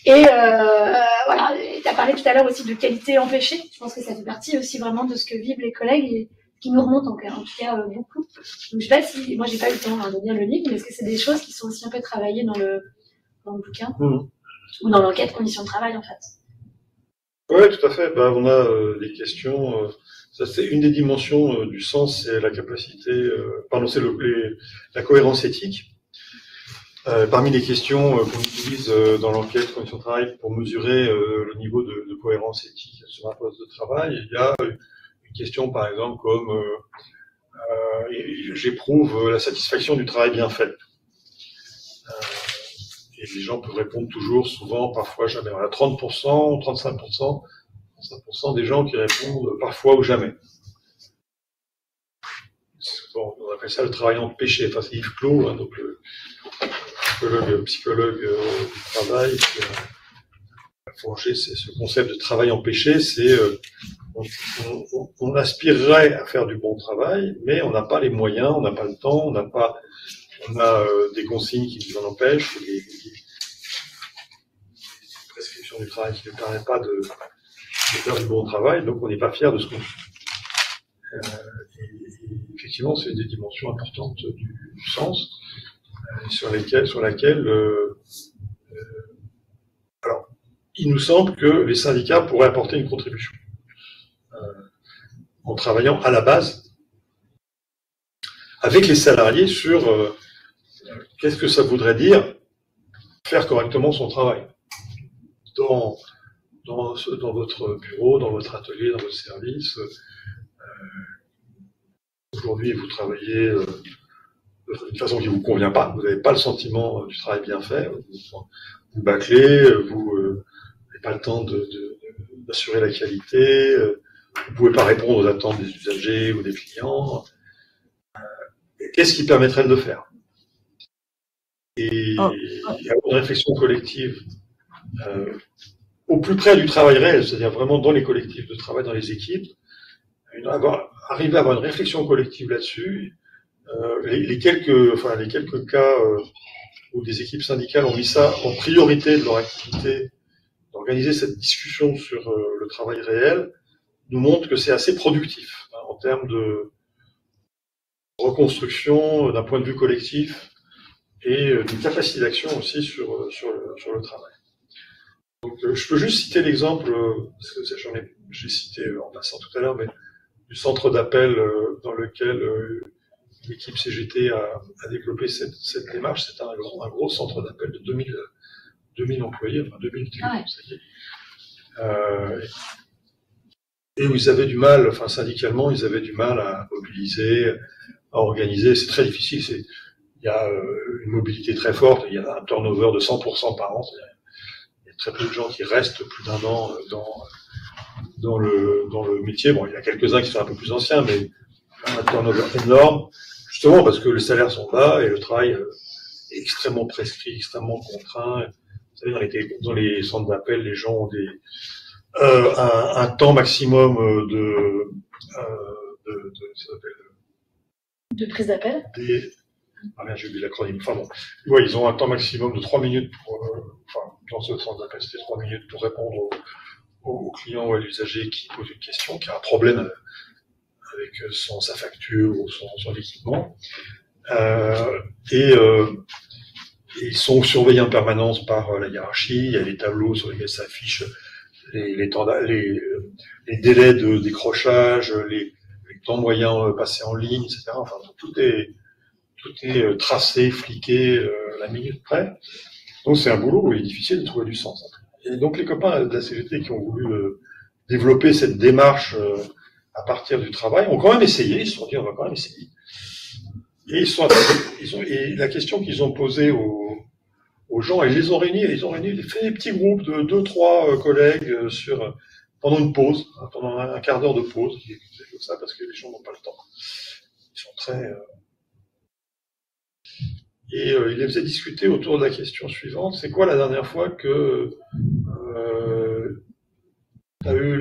Et voilà, tu as parlé tout à l'heure aussi de qualité empêchée. Je pense que ça fait partie aussi vraiment de ce que vivent les collègues et qui nous remontent en tout cas beaucoup. Donc, je sais pas si, moi j'ai pas eu le temps de lire le livre, mais est-ce que c'est des choses qui sont aussi un peu travaillées dans le bouquin ou dans l'enquête conditions de travail en fait? Oui, tout à fait. On a des questions. Ça, c'est une des dimensions du sens, c'est la capacité. C'est la cohérence éthique. Parmi les questions qu'on utilise dans l'enquête conditions de travail pour mesurer le niveau de cohérence éthique sur un poste de travail, il y a une question, par exemple, comme j'éprouve la satisfaction du travail bien fait. Et les gens peuvent répondre toujours, souvent, parfois, jamais. On a 30%, 35% des gens qui répondent parfois ou jamais. Bon, on appelle ça le travail empêché. Enfin, c'est Yves Clos, donc le psychologue du travail, qui a forgé ce concept de travail empêché. C'est on aspirerait à faire du bon travail, mais on n'a pas les moyens, on n'a pas le temps, on a des consignes qui nous en empêchent, des prescriptions du travail qui ne permettent pas de faire du bon travail, donc on n'est pas fier de ce qu'on fait. Et effectivement, c'est des dimensions importantes du sens sur laquelle alors, il nous semble que les syndicats pourraient apporter une contribution en travaillant à la base avec les salariés sur qu'est-ce que ça voudrait dire faire correctement son travail dans votre bureau, dans votre atelier, dans votre service. Aujourd'hui, vous travaillez d'une façon qui ne vous convient pas, vous n'avez pas le sentiment du travail bien fait, vous bâclez, vous n'avez pas le temps d'assurer la qualité, vous ne pouvez pas répondre aux attentes des usagers ou des clients. Qu'est-ce qui permettrait de le faire? Et avoir une réflexion collective au plus près du travail réel, c'est-à-dire vraiment dans les collectifs de travail, dans les équipes, arriver à avoir une réflexion collective là-dessus. Les quelques cas où des équipes syndicales ont mis ça en priorité de leur activité, d'organiser cette discussion sur le travail réel, nous montrent que c'est assez productif en termes de reconstruction d'un point de vue collectif et d'une capacité d'action aussi sur le travail. Donc, je peux juste citer l'exemple, parce que j'ai cité en passant tout à l'heure, mais du centre d'appel dans lequel l'équipe CGT a développé cette démarche. C'est un gros centre d'appel de 2000 employés, enfin 2000 et où ils avaient du mal, enfin syndicalement, ils avaient du mal à mobiliser, à organiser. C'est très difficile. Il y a une mobilité très forte, il y a un turnover de 100% par an. Il y a très peu de gens qui restent plus d'un an dans le métier. Bon, il y a quelques-uns qui sont un peu plus anciens, mais un turnover énorme. justement parce que les salaires sont bas et le travail est extrêmement prescrit, extrêmement contraint. Vous savez, dans les centres d'appel, les gens ont un temps maximum de prise d'appel. Ah merde, j'ai oublié l'acronyme. Enfin bon, ouais, ils ont un temps maximum de 3 minutes dans ce centre d'appel, c'était 3 minutes pour répondre au client ou à l'usager qui pose une question, qui a un problème avec sa facture ou son équipement. Et ils sont surveillés en permanence par la hiérarchie. Il y a les tableaux sur lesquels s'affichent les délais de décrochage, les temps moyens passés en ligne, etc. Enfin, tout est tracé, fliqué, la minute près. Donc c'est un boulot où il est difficile de trouver du sens. Et donc les copains de la CGT qui ont voulu développer cette démarche à partir du travail ont quand même essayé. Ils se sont dit on va quand même essayer. Et et la question qu'ils ont posée aux gens, ils les ont réunis, ils ont fait des petits groupes de 2-3 collègues pendant une pause, pendant un quart d'heure de pause. C'est comme ça parce que les gens n'ont pas le temps. Ils sont très et il les faisait discuter autour de la question suivante. C'est quoi la dernière fois que tu as eu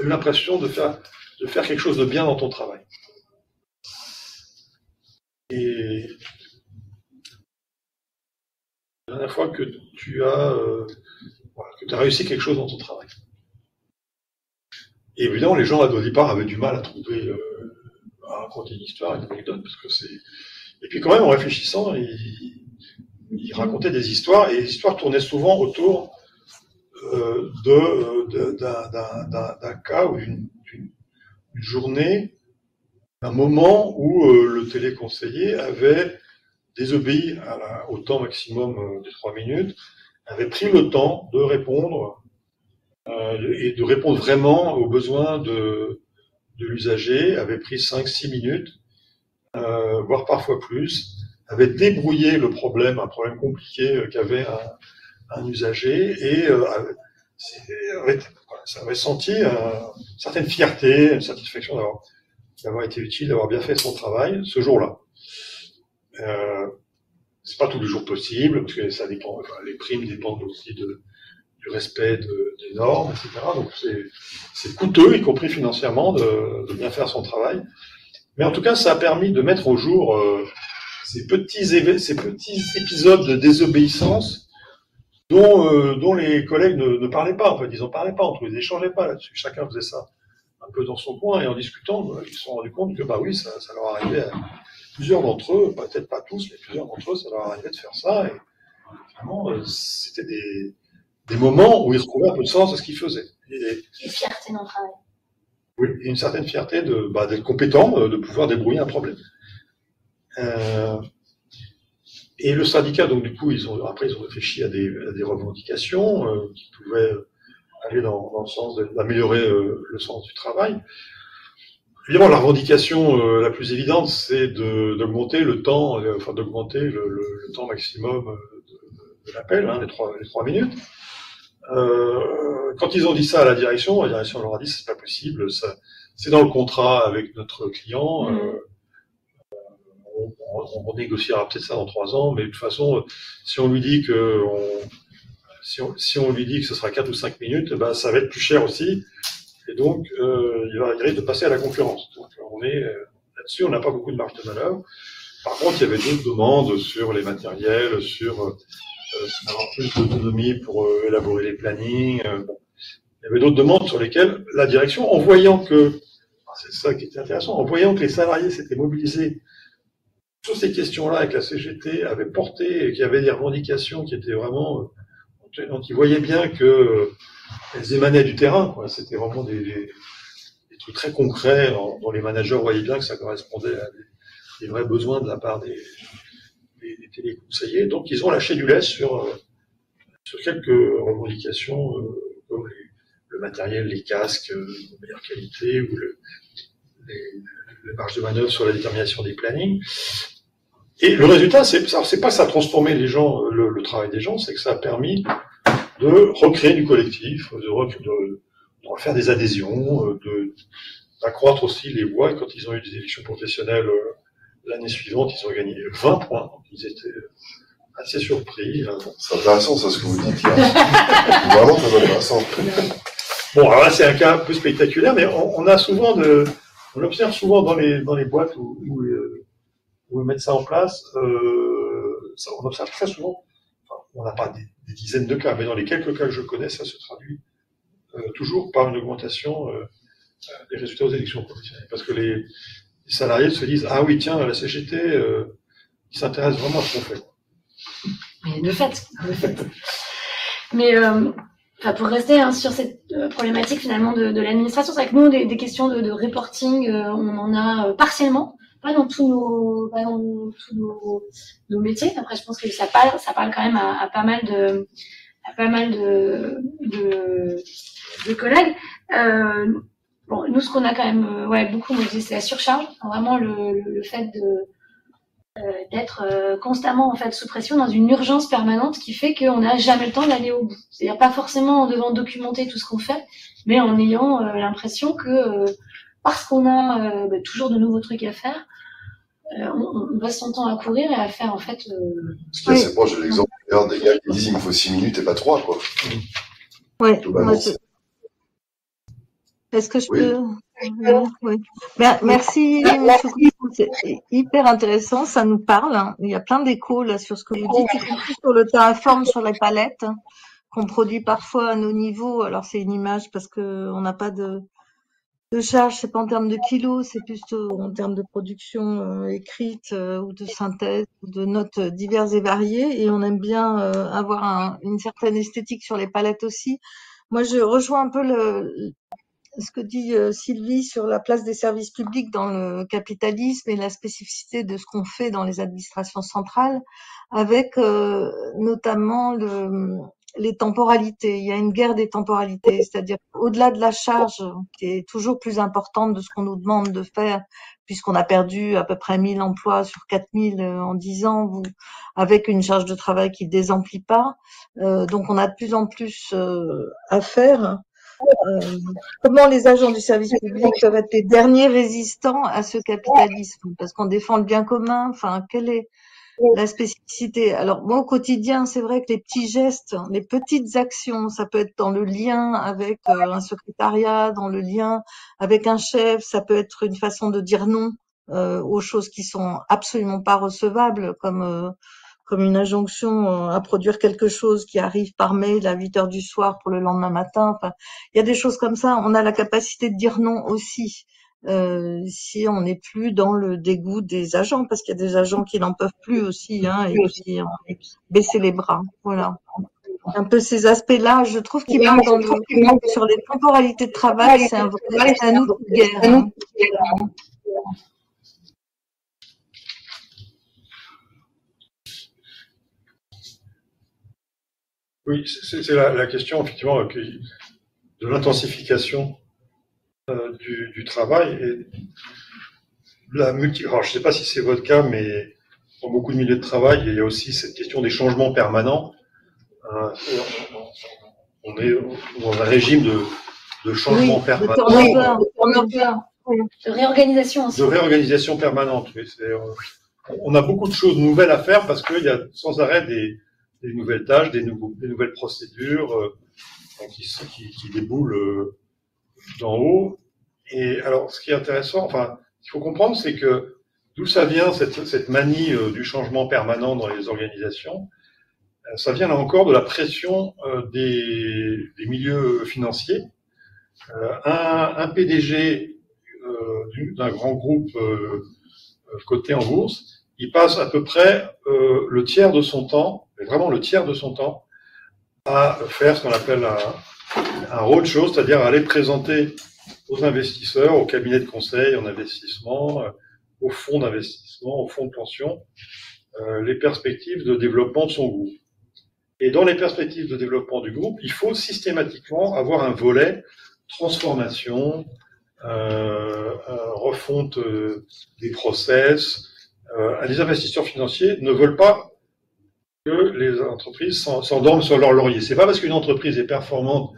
l'impression de faire quelque chose de bien dans ton travail? Et la dernière fois que tu as réussi quelque chose dans ton travail. Et évidemment, les gens, au départ, avaient du mal à trouver, à raconter une histoire, une anecdote, parce que c'est... Et puis quand même, en réfléchissant, ils racontaient des histoires, et les histoires tournaient souvent autour d'un cas ou d'une journée, un moment où le téléconseiller avait désobéi au temps maximum de 3 minutes, avait pris le temps de répondre et de répondre vraiment aux besoins de l'usager, avait pris 5-6 minutes, voire parfois plus, avait débrouillé le problème, un problème compliqué qu'avait un usager, et ça avait senti une certaine fierté, une satisfaction d'avoir été utile, d'avoir bien fait son travail ce jour-là. C'est pas tous les jours possible, parce que ça dépend, les primes dépendent aussi du respect des normes, etc. Donc c'est coûteux, y compris financièrement, de bien faire son travail. Mais en tout cas, ça a permis de mettre au jour ces petits épisodes de désobéissance dont les collègues ne parlaient pas. En fait, ils n'en parlaient pas entre eux, ils n'échangeaient pas là-dessus. Chacun faisait ça un peu dans son coin, et en discutant, ils se sont rendus compte que oui, ça leur arrivait à plusieurs d'entre eux, peut-être pas tous, mais plusieurs d'entre eux, ça leur arrivait de faire ça. Et finalement, c'était des moments où ils retrouvaient un peu de sens à ce qu'ils faisaient. Et fierté dans le travail. Oui, et une certaine fierté d'être compétent, de pouvoir débrouiller un problème. Et le syndicat, donc du coup, ils ont réfléchi à des revendications qui pouvaient aller dans le sens d'améliorer le sens du travail. Évidemment, la revendication la plus évidente, c'est d'augmenter le temps, d'augmenter le temps maximum de l'appel, les 3 minutes. Quand ils ont dit ça à la direction leur a dit c'est pas possible, c'est dans le contrat avec notre client. On négociera peut-être ça dans 3 ans, mais de toute façon, si on lui dit que ce sera 4 ou 5 minutes, ça va être plus cher aussi, et donc il risque de passer à la concurrence. Donc là-dessus, on n'a pas beaucoup de marge de manœuvre. Par contre, il y avait d'autres demandes sur les matériels, sur avoir plus d'autonomie pour élaborer les plannings. Il y avait d'autres demandes sur lesquelles la direction, en voyant que, c'est ça qui était intéressant, en voyant que les salariés s'étaient mobilisés sur ces questions-là et que la CGT avait porté, et qu'il y avait des revendications qui étaient vraiment, donc ils voyaient bien que elles émanaient du terrain, quoi. C'était vraiment des trucs très concrets, dont les managers voyaient bien que ça correspondait à des vrais besoins de la part des téléconseillers. Donc ils ont lâché du lest sur quelques revendications comme le matériel, les casques de meilleure qualité, ou les marges de manœuvre sur la détermination des plannings. Et le résultat, c'est pas que ça a transformé les gens, le travail des gens, c'est que ça a permis de recréer du collectif, de refaire des adhésions, d'accroître aussi les voix. Et quand ils ont eu des élections professionnelles L'année suivante, ils ont gagné 20 points. Ils étaient assez surpris. C'est intéressant, ça, ce que vous dites là. Vraiment très intéressant. Bon, alors là, c'est un cas un peu spectaculaire, mais on observe souvent dans les boîtes où ils mettent ça en place, on observe très souvent, enfin, on n'a pas des dizaines de cas, mais dans les quelques cas que je connais, ça se traduit toujours par une augmentation des résultats aux élections professionnelles. Parce que les salariés se disent, ah oui, tiens, la CGT, ils s'intéressent vraiment à ce qu'on fait. Mais de fait. Mais pour rester sur cette problématique finalement de l'administration, c'est vrai que nous, des questions de reporting, on en a partiellement, pas dans tous nos métiers. Après, je pense que ça parle quand même à pas mal de collègues. Bon, nous, ce qu'on a quand même, beaucoup, moi, c'est la surcharge, vraiment le fait d'être constamment en fait sous pression dans une urgence permanente qui fait qu'on n'a jamais le temps d'aller au bout. C'est-à-dire pas forcément en devant documenter tout ce qu'on fait, mais en ayant l'impression que parce qu'on a toujours de nouveaux trucs à faire, on passe son temps à courir et à faire en fait. Ce qui est assez proche de l'exemple d'ailleurs des gars qui disent il me faut 6 minutes et pas 3 quoi. Ouais. Est-ce que je peux? Oui. Merci, monsieur Coupon, c'est hyper intéressant, ça nous parle. Hein. Il y a plein d'échos là sur ce que vous dites, y compris sur le Terraform, sur les palettes qu'on produit parfois à nos niveaux. Alors c'est une image parce que on n'a pas de charge, c'est pas en termes de kilos, c'est plus en termes de production écrite ou de synthèse, ou de notes diverses et variées. Et on aime bien avoir une certaine esthétique sur les palettes aussi. Moi, je rejoins un peu ce que dit Sylvie sur la place des services publics dans le capitalisme et la spécificité de ce qu'on fait dans les administrations centrales, avec notamment les temporalités. Il y a une guerre des temporalités, c'est-à-dire au-delà de la charge qui est toujours plus importante de ce qu'on nous demande de faire, puisqu'on a perdu à peu près 1000 emplois sur 4000 en 10 ans, avec une charge de travail qui désemplit pas. Donc on a de plus en plus à faire. Comment les agents du service public peuvent être les derniers résistants à ce capitalisme, parce qu'on défend le bien commun. Enfin, quelle est la spécificité? Alors moi, au quotidien, c'est vrai que les petits gestes, les petites actions, ça peut être dans le lien avec un secrétariat, dans le lien avec un chef, ça peut être une façon de dire non aux choses qui sont absolument pas recevables, comme une injonction à produire quelque chose qui arrive par mail à 8 heures du soir pour le lendemain matin. Enfin, il y a des choses comme ça. On a la capacité de dire non aussi, si on n'est plus dans le dégoût des agents, parce qu'il y a des agents qui n'en peuvent plus aussi, hein, et qui ont baissé les bras. Voilà. Un peu ces aspects-là, je trouve qu'ils manquent sur les temporalités de travail, c'est un outil de guerre. Hein. Oui, c'est la question effectivement de l'intensification du travail et alors je ne sais pas si c'est votre cas, mais dans beaucoup de milieux de travail, il y a aussi cette question des changements permanents. On est dans un régime de changement permanent. De réorganisation aussi. De réorganisation permanente. Oui, on a beaucoup de choses nouvelles à faire parce qu'il y a sans arrêt des nouvelles tâches, des nouvelles procédures qui déboulent d'en haut. Et alors, ce qui est intéressant, enfin, ce qu'il faut comprendre, c'est que d'où ça vient cette manie du changement permanent dans les organisations. Ça vient là encore de la pression des milieux financiers. Un PDG d'un grand groupe coté en bourse, il passe à peu près le tiers de son temps, vraiment le tiers de son temps, à faire ce qu'on appelle un roadshow, c'est-à-dire à aller présenter aux investisseurs, aux cabinets de conseil en investissement, aux fonds d'investissement, aux fonds de pension, les perspectives de développement de son groupe. Et dans les perspectives de développement du groupe, il faut systématiquement avoir un volet transformation, refonte des process. Les investisseurs financiers ne veulent pas que les entreprises s'endorment sur leur laurier. C'est pas parce qu'une entreprise est performante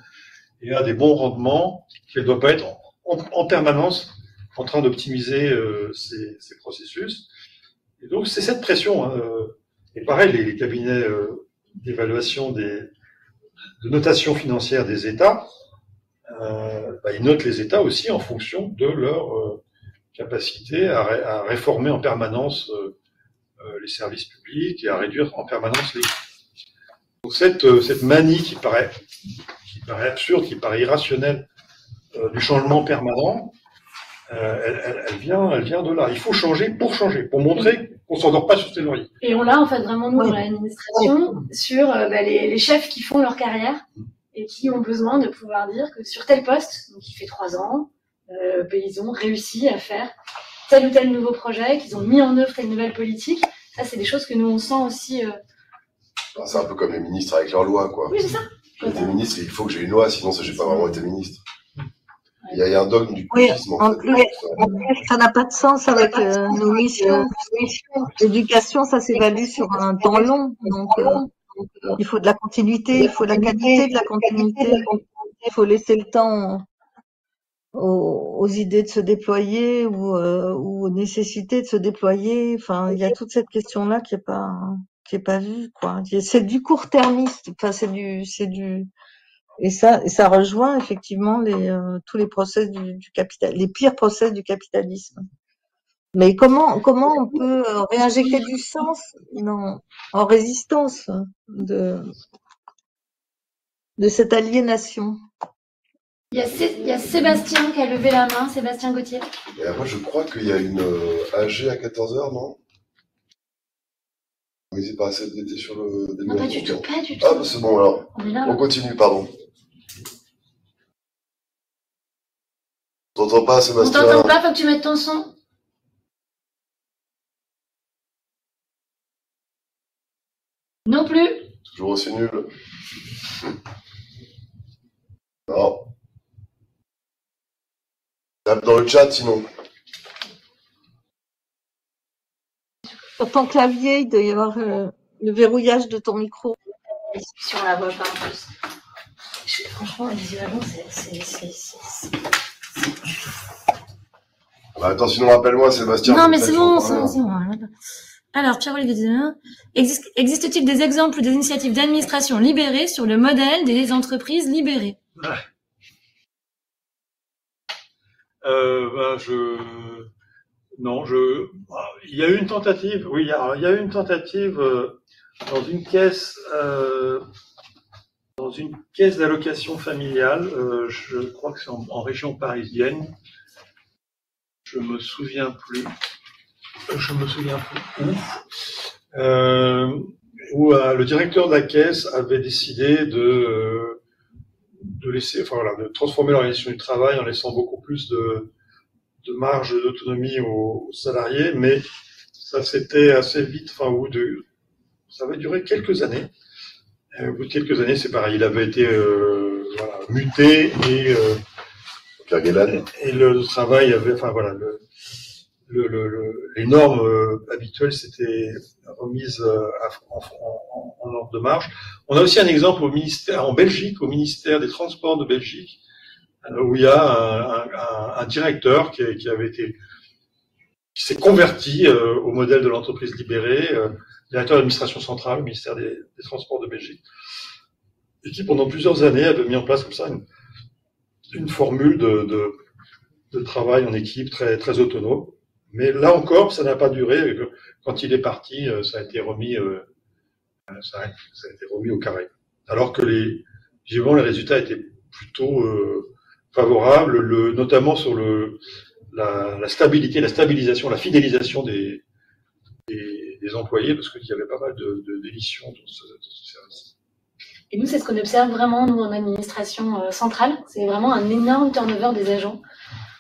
et a des bons rendements qu'elle ne doit pas être en permanence en train d'optimiser ces processus. Et donc c'est cette pression. Hein, et pareil, les cabinets d'évaluation de notation financière des États, ils notent les États aussi en fonction de leur capacité à réformer en permanence les services publics et à réduire en permanence les coûts. Donc cette manie qui paraît absurde, qui paraît irrationnelle du changement permanent, elle vient de là. Il faut changer, pour montrer qu'on s'endort pas sur ses lauriers. Et on l'a en fait vraiment nous dans l'administration sur les chefs qui font leur carrière et qui ont besoin de pouvoir dire que sur tel poste, donc qui fait 3 ans, ils ont réussi à faire tel ou tel nouveau projet, qu'ils ont mis en œuvre telle nouvelle politique. Ça, c'est des choses que nous on sent aussi. C'est un peu comme les ministres avec leurs lois, quoi. Oui, c'est ça. J'ai été ministre, il faut que j'ai une loi, sinon j'ai pas vraiment été ministre. Il y a un dogme du coûtisme. Oui, en plus, ça n'a pas de sens avec nos missions. L'éducation, ça s'évalue sur un temps long. Donc, il faut de la continuité, il faut la qualité de la continuité. Il faut laisser le temps aux idées de se déployer ou aux nécessités de se déployer. Enfin, il y a toute cette question-là qui est pas vue, quoi. C'est du court-termiste. Enfin, et ça rejoint effectivement tous les process du capital, les pires process du capitalisme. Mais comment on peut réinjecter du sens en résistance de cette aliénation? Il y a Sébastien qui a levé la main, Sébastien Gauthier. Et moi, je crois qu'il y a une AG à 14h, non? Vous n'avez pas assez d'été sur le début. Non, pas du tout. Ah, bah c'est bon, alors. On continue, pardon. On t'entend pas, Sébastien? On t'entend pas, faut que tu mettes ton son. Non plus. Toujours aussi nul. Non. Tape dans le chat, sinon. Sur ton clavier, il doit y avoir le verrouillage de ton micro. Si on la voit pas en plus. Franchement, visuellement, c'est... Bah, attends, sinon rappelle-moi, Sébastien. Non, mais c'est bon. Alors, Pierre-Olivier, existe-t-il des exemples ou des initiatives d'administration libérée sur le modèle des entreprises libérées? Non, il y a eu une tentative. Oui, il y a eu une tentative dans une caisse d'allocation familiale. Je crois que c'est en région parisienne. Je me souviens plus où le directeur de la caisse avait décidé de transformer l'organisation du travail en laissant beaucoup plus de marge d'autonomie aux salariés, mais ça s'était assez vite, ça avait duré quelques années. Au bout de quelques années, c'est pareil, il avait été muté et le travail avait, les normes habituelles s'étaient remises en ordre de marche. On a aussi un exemple en Belgique, au ministère des Transports de Belgique, où il y a un directeur qui s'est converti au modèle de l'entreprise libérée, directeur d'administration centrale au ministère des Transports de Belgique, et qui pendant plusieurs années avait mis en place comme ça une formule de travail en équipe très, très autonome. Mais là encore, ça n'a pas duré. Quand il est parti, ça a été remis au carré. Alors que visiblement, les résultats étaient plutôt favorables, notamment sur la stabilité, la stabilisation, la fidélisation des employés, parce qu'il y avait pas mal de démissions dans ce service. Et nous, c'est ce qu'on observe vraiment, nous, en administration centrale. C'est vraiment un énorme turnover des agents.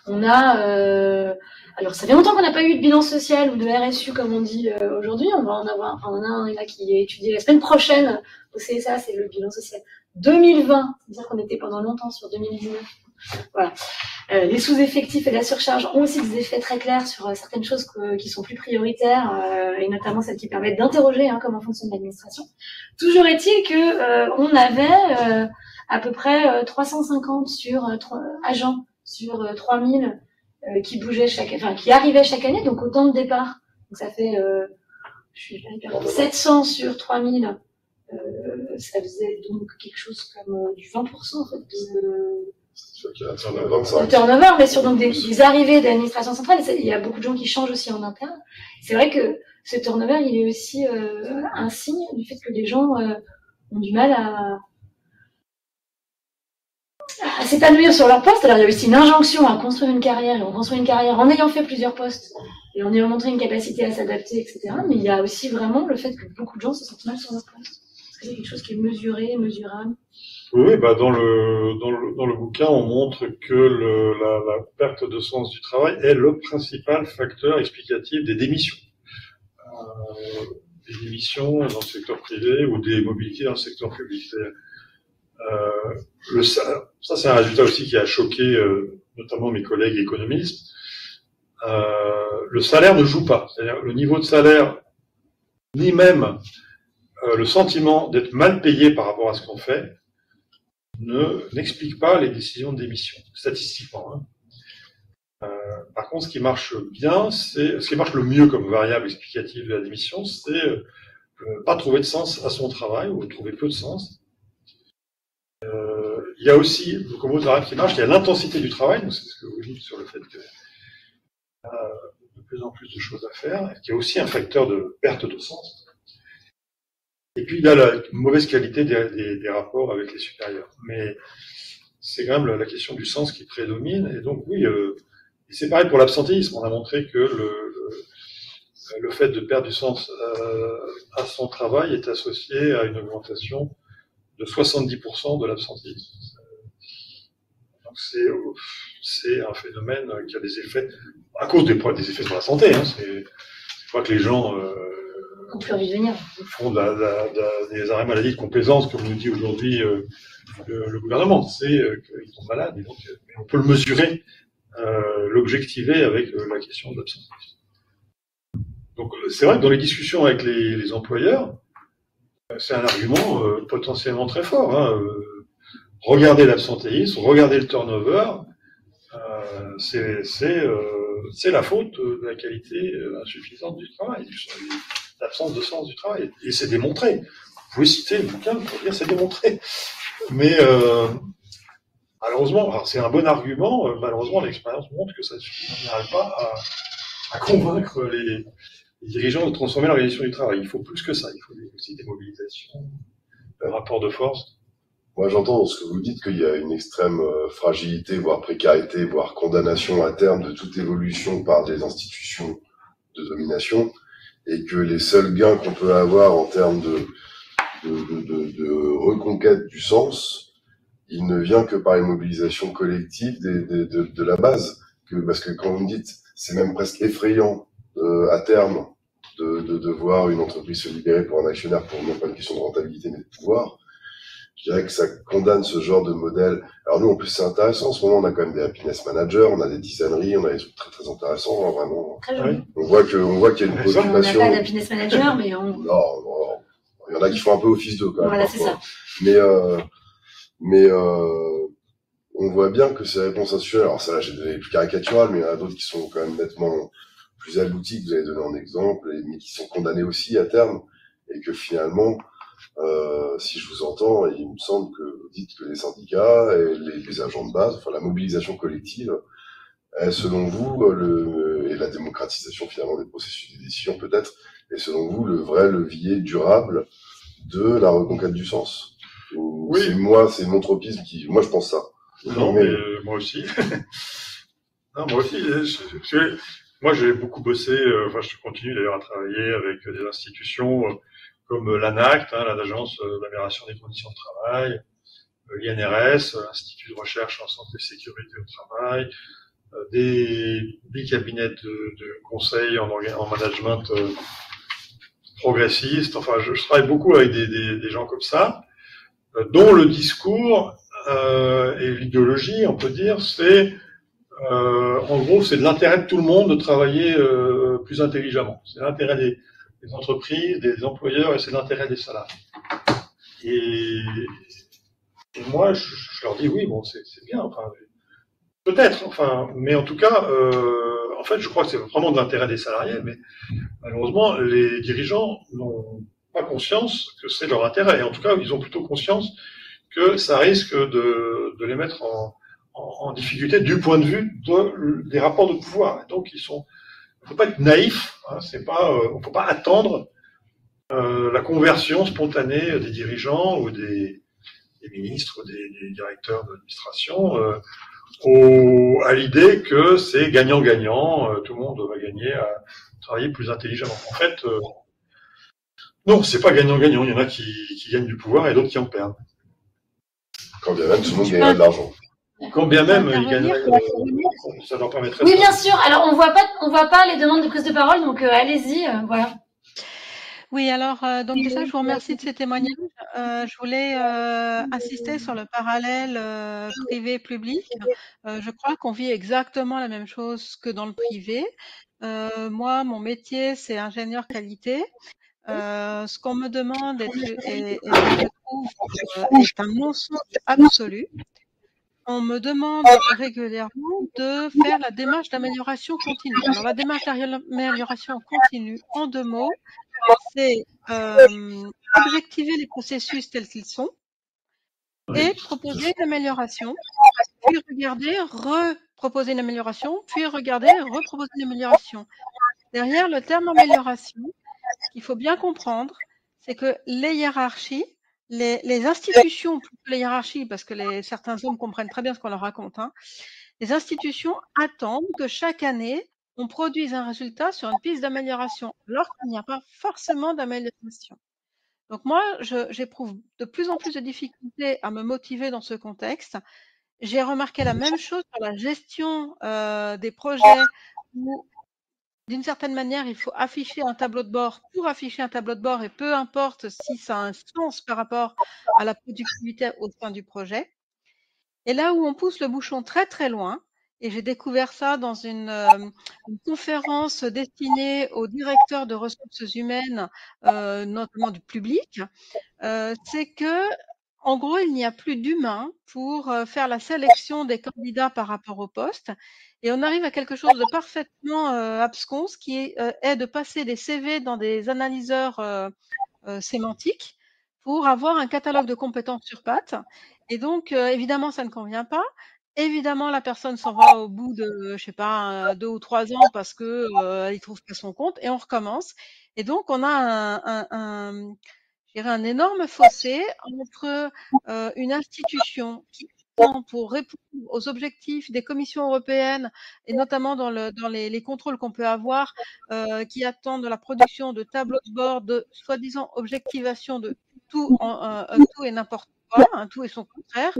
On a... alors, ça fait longtemps qu'on n'a pas eu de bilan social ou de RSU, comme on dit aujourd'hui. On va en avoir... Enfin, on a un là qui est étudié la semaine prochaine au CSA, c'est le bilan social 2020. C'est-à-dire qu'on était pendant longtemps sur 2019. Voilà. Les sous-effectifs et la surcharge ont aussi des effets très clairs sur certaines choses qui sont plus prioritaires, et notamment celles qui permettent d'interroger comment fonctionne l'administration. Toujours est-il que on avait à peu près 350 agents sur 3000 qui bougeaient qui arrivaient chaque année, donc autant de départs Donc ça fait 700 sur 3000, ça faisait donc quelque chose comme du 20% en fait de turnover, mais sur donc des arrivées d'administration centrale. Il y a beaucoup de gens qui changent aussi en interne. C'est vrai que ce turnover, il est aussi un signe du fait que les gens ont du mal à s'épanouir sur leur poste. Alors il y a aussi une injonction à construire une carrière, et on construit une carrière en ayant fait plusieurs postes et en ayant montré une capacité à s'adapter, etc. Mais il y a aussi vraiment le fait que beaucoup de gens se sentent mal sur leur poste. Est-ce que c'est quelque chose qui est mesuré, mesurable? Oui, bah dans le bouquin, on montre que la perte de sens du travail est le principal facteur explicatif des démissions. Des démissions dans le secteur privé ou des mobilités dans le secteur public. Ça, c'est un résultat aussi qui a choqué notamment mes collègues économistes. Le salaire ne joue pas. C'est-à-dire le niveau de salaire, ni même le sentiment d'être mal payé par rapport à ce qu'on fait, n'explique pas les décisions de démission, statistiquement. Par contre, ce qui marche le mieux comme variable explicative de la démission, c'est pas trouver de sens à son travail ou trouver peu de sens. Il y a aussi, comme autre variable qui marche, il y a l'intensité du travail, donc c'est ce que vous dites sur le fait qu'il y a de plus en plus de choses à faire, et qu'il y a aussi un facteur de perte de sens. Et puis il y a la mauvaise qualité des rapports avec les supérieurs. Mais c'est quand même la question du sens qui prédomine, et donc oui, et c'est pareil pour l'absentéisme. On a montré que le fait de perdre du sens à son travail est associé à une augmentation de 70% de l'absentéisme. Donc c'est un phénomène qui a des effets, à cause des effets sur la santé. C'est pas que les gens font des arrêts maladie de complaisance, comme nous dit aujourd'hui le gouvernement. C'est qu'ils sont malades, et donc on peut le mesurer, l'objectiver avec la question de l'absentéisme. Donc c'est vrai que dans les discussions avec les employeurs, c'est un argument potentiellement très fort. Regardez l'absentéisme, regardez le turnover, c'est la faute de la qualité insuffisante du travail, l'absence de sens du travail. Et c'est démontré. Vous pouvez citer le bouquin pour dire c'est démontré. Mais malheureusement, alors c'est un bon argument, malheureusement l'expérience montre que ça ne suffit en général pas à convaincre les dirigeants de transformer l'organisation du travail. Il faut plus que ça. Il faut aussi des mobilisations, un rapport de force. Moi, j'entends dans ce que vous dites qu'il y a une extrême fragilité, voire précarité, voire condamnation à terme de toute évolution par des institutions de domination, et que les seuls gains qu'on peut avoir en termes de reconquête du sens, il ne vient que par une mobilisation collective de la base. Parce que quand vous me dites, c'est même presque effrayant à terme de voir une entreprise se libérer pour un actionnaire pour non pas une question de rentabilité mais de pouvoir. Je dirais que ça condamne ce genre de modèle. Alors nous, en plus, c'est intéressant. En ce moment, on a quand même des happiness managers, on a des designeries, on a des trucs très très intéressants, vraiment. Très joli. On voit qu'il y a une préoccupation. On n'a pas d'happiness manager, mais on... Non, il y en a qui font un peu office d'eux, quand même. Voilà, c'est ça. Mais on voit bien que ces réponses institutionnelles, alors ça là, j'ai donné les plus caricaturales, mais il y en a d'autres qui sont quand même nettement plus abouties, que vous avez donné en exemple, mais qui sont condamnées aussi à terme, et que finalement, si je vous entends, il me semble que vous dites que les syndicats et les agents de base, enfin la mobilisation collective, est selon vous, et la démocratisation finalement des processus de décision peut-être, est selon vous le vrai levier durable de la reconquête du sens. Oui. C'est mon tropisme qui, moi je pense ça. Non, mais moi aussi. Non, moi aussi. Moi j'ai beaucoup bossé, je continue d'ailleurs à travailler avec des institutions comme l'ANACT, l'Agence d'amélioration des conditions de travail, l'INRS, l'Institut de recherche en santé et sécurité au travail, des cabinets de conseil en management progressiste. Enfin, je travaille beaucoup avec des gens comme ça, dont le discours et l'idéologie, on peut dire, c'est en gros, c'est de l'intérêt de tout le monde de travailler plus intelligemment. C'est l'intérêt des entreprises, des employeurs, et c'est l'intérêt des salariés. Et moi, je leur dis oui, bon, c'est bien, enfin, peut-être, enfin, mais en tout cas, en fait, je crois que c'est vraiment de l'intérêt des salariés, mais malheureusement, les dirigeants n'ont pas conscience que c'est leur intérêt. Et en tout cas, ils ont plutôt conscience que ça risque de les mettre en difficulté du point de vue des rapports de pouvoir. Et donc, il faut pas être naïf. Hein, on peut pas attendre la conversion spontanée des dirigeants ou des ministres, des directeurs d'administration à l'idée que c'est gagnant-gagnant, tout le monde va gagner à travailler plus intelligemment. En fait, non, c'est pas gagnant-gagnant. Il y en a qui gagnent du pouvoir et d'autres qui en perdent. Quand bien même tout le monde gagnerait de l'argent. Quand bien même ils gagneraient, ça leur permettrait. Oui, bien sûr. Alors on voit pas les demandes de prise de parole, donc allez-y, voilà. Oui, alors donc déjà je vous remercie de ces témoignages. Je voulais insister sur le parallèle privé-public. Je crois qu'on vit exactement la même chose que dans le privé. Moi, mon métier, c'est ingénieur qualité. Ce qu'on me demande je trouve, est un non-sens absolu. On me demande régulièrement de faire la démarche d'amélioration continue. Alors, la démarche d'amélioration continue, en 2 mots, c'est objectiver les processus tels qu'ils sont et proposer une amélioration, puis regarder, reproposer une amélioration, puis regarder, reproposer une amélioration. Derrière le terme amélioration, ce qu'il faut bien comprendre, c'est que les hiérarchies, les institutions, plutôt que les hiérarchies, parce que certains hommes comprennent très bien ce qu'on leur raconte, hein, les institutions attendent que chaque année, on produise un résultat sur une piste d'amélioration, alors qu'il n'y a pas forcément d'amélioration. Donc moi, j'éprouve de plus en plus de difficultés à me motiver dans ce contexte. J'ai remarqué la même chose sur la gestion des projets où, d'une certaine manière, il faut afficher un tableau de bord pour afficher un tableau de bord et peu importe si ça a un sens par rapport à la productivité au sein du projet. Et là où on pousse le bouchon très très loin, et j'ai découvert ça dans une conférence destinée aux directeurs de ressources humaines, notamment du public, c'est que, en gros, il n'y a plus d'humain pour faire la sélection des candidats par rapport au poste. Et on arrive à quelque chose de parfaitement absconce qui est de passer des CV dans des analyseurs sémantiques pour avoir un catalogue de compétences sur pattes. Et donc, évidemment, ça ne convient pas. Évidemment, la personne s'en va au bout de, je sais pas, 2 ou 3 ans parce que elle y trouve pas son compte et on recommence. Et donc, on a je dirais un énorme fossé entre une institution qui pour répondre aux objectifs des commissions européennes et notamment dans les contrôles qu'on peut avoir, qui attendent de la production de tableaux de bord de soi-disant objectivation de tout, tout et n'importe quoi, hein, tout et son contraire.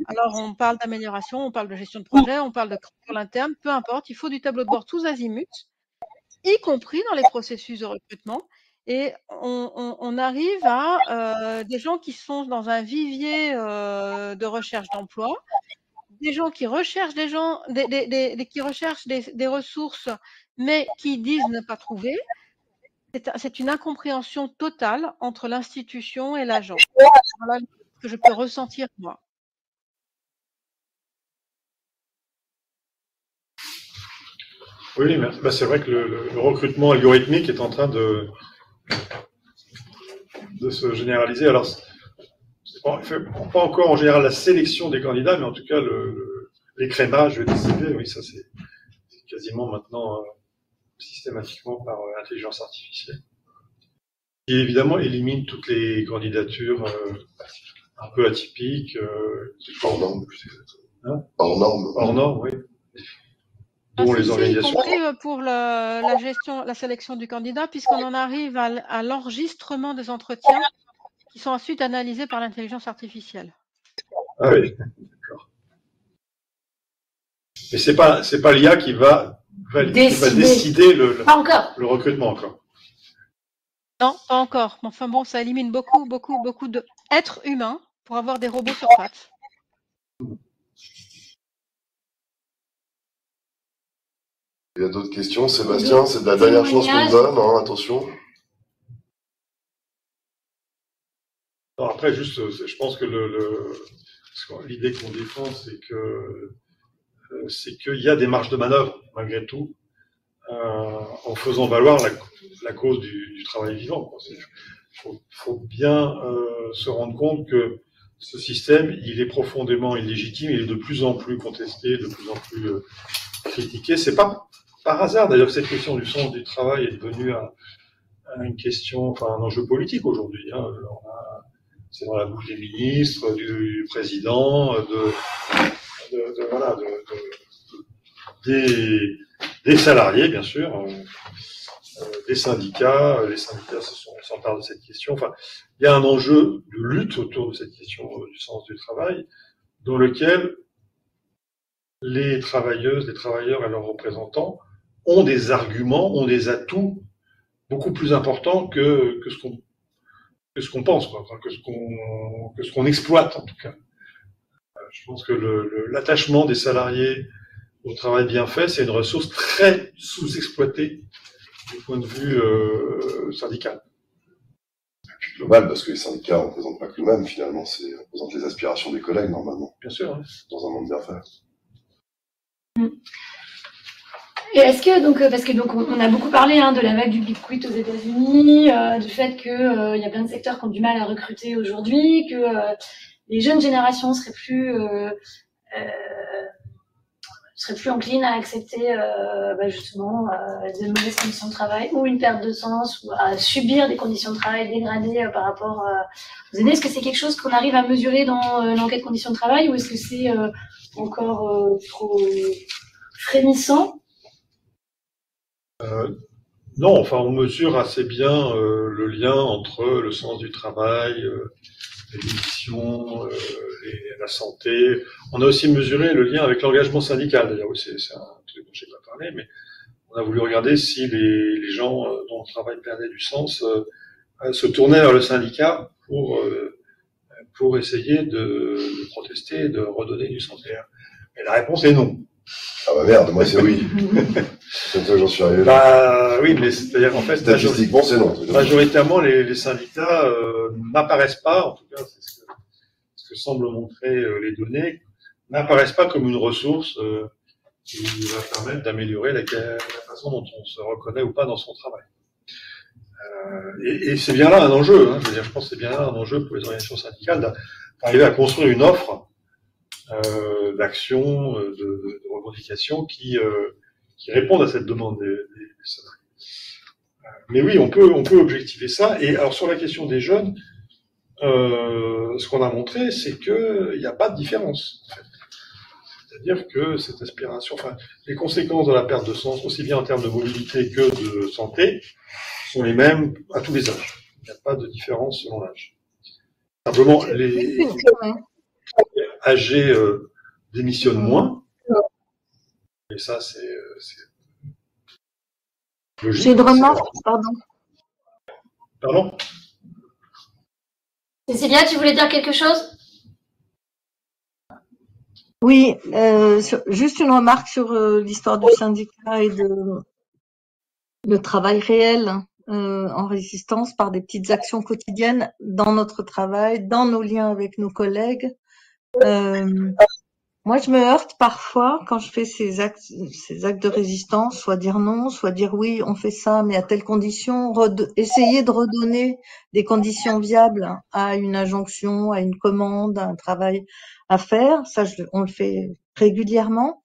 Alors on parle d'amélioration, on parle de gestion de projet, on parle de contrôle interne, peu importe, il faut du tableau de bord tous azimuts, y compris dans les processus de recrutement. Et on arrive à des gens qui sont dans un vivier de recherche d'emploi, des gens qui recherchent qui recherchent des ressources, mais qui disent ne pas trouver. C'est une incompréhension totale entre l'institution et l'agent. Voilà ce que je peux ressentir moi. Oui, merci. Bah, c'est vrai que le recrutement algorithmique est en train de se généraliser. Alors, on fait pas encore en général la sélection des candidats, mais en tout cas l'écrémage des CV, oui, ça c'est quasiment maintenant systématiquement par intelligence artificielle. Qui évidemment élimine toutes les candidatures un peu atypiques. Hors norme, plus exactement. Hein, hors norme. Hors norme, oui. Dont les organisations. Y compris pour la gestion, la sélection du candidat, puisqu'on en arrive à l'enregistrement des entretiens qui sont ensuite analysés par l'intelligence artificielle. Ah oui, d'accord. Mais c'est pas l'IA qui va décider le recrutement encore. Non, pas encore. Mais enfin bon, ça élimine beaucoup d'êtres humains pour avoir des robots sur pattes. Il y a d'autres questions, Sébastien, c'est la dernière chance qu'on me donne, hein, attention. Non, après, juste, je pense que l'idée qu'on défend, c'est qu'il y a des marges de manœuvre, malgré tout, en faisant valoir la cause du travail vivant. Il faut bien se rendre compte que ce système, il est profondément illégitime, il est de plus en plus contesté, de plus en plus critiqué. C'est pas par hasard d'ailleurs que cette question du sens du travail est devenue une question, enfin un enjeu politique aujourd'hui. Hein. C'est dans la bouche des ministres, du président, des salariés, bien sûr, des syndicats. Les syndicats s'emparent de cette question. Enfin, il y a un enjeu de lutte autour de cette question du sens du travail, dans lequel les travailleuses, les travailleurs et leurs représentants ont des arguments, ont des atouts beaucoup plus importants que ce qu'on pense, quoi, enfin, que ce qu'on exploite en tout cas. Je pense que l'attachement des salariés au travail bien fait, c'est une ressource très sous-exploitée du point de vue syndical. Global, parce que les syndicats ne représentent pas que nous-mêmes, finalement, ils représentent les aspirations des collègues, normalement. Bien sûr. Hein. Dans un monde bien fait. Et est-ce que, donc, parce que donc on a beaucoup parlé de la vague du Big Quit aux États-Unis, du fait que y a plein de secteurs qui ont du mal à recruter aujourd'hui, que les jeunes générations seraient plus enclines à accepter justement de mauvaises conditions de travail ou une perte de sens ou à subir des conditions de travail dégradées par rapport aux aînés. Est-ce que c'est quelque chose qu'on arrive à mesurer dans l'enquête conditions de travail ou est-ce que c'est encore trop frémissant? Non, enfin, on mesure assez bien le lien entre le sens du travail, les missions, la santé. On a aussi mesuré le lien avec l'engagement syndical. D'ailleurs, c'est un truc dont je n'ai pas parlé, mais on a voulu regarder si les gens dont le travail perdait du sens se tournaient vers le syndicat pour essayer de protester, de redonner du sens. Et la réponse est non. Ah bah merde, moi c'est oui. C'est ça que j'en suis arrivé là. Bah oui, mais c'est-à-dire qu'en fait, statistiquement c'est non. Majoritairement, les syndicats n'apparaissent pas, en tout cas c'est ce que semblent montrer les données, n'apparaissent pas comme une ressource qui va permettre d'améliorer la façon dont on se reconnaît ou pas dans son travail. Et c'est bien là un enjeu, hein, je pense que c'est bien là un enjeu pour les organisations syndicales d'arriver à construire une offre d'action, de revendications qui répondent à cette demande des salariés. Mais oui, on peut objectiver ça. Et alors sur la question des jeunes, ce qu'on a montré, c'est qu'il n'y a pas de différence. En fait. C'est-à-dire que cette aspiration, enfin, les conséquences de la perte de sens, aussi bien en termes de mobilité que de santé, sont les mêmes à tous les âges. Il n'y a pas de différence selon l'âge. Simplement, les âgés démissionnent moins. Et ça, c'est logique. J'ai une remarque, pardon. Pardon ? Cécilia, tu voulais dire quelque chose ? Oui, juste une remarque sur l'histoire du syndicat et de travail réel en résistance par des petites actions quotidiennes dans notre travail, dans nos liens avec nos collègues. Moi, je me heurte parfois quand je fais ces actes de résistance, soit dire non, soit dire oui, on fait ça, mais à telle condition, essayer de redonner des conditions viables à une injonction, à une commande, à un travail à faire. Ça, on le fait régulièrement.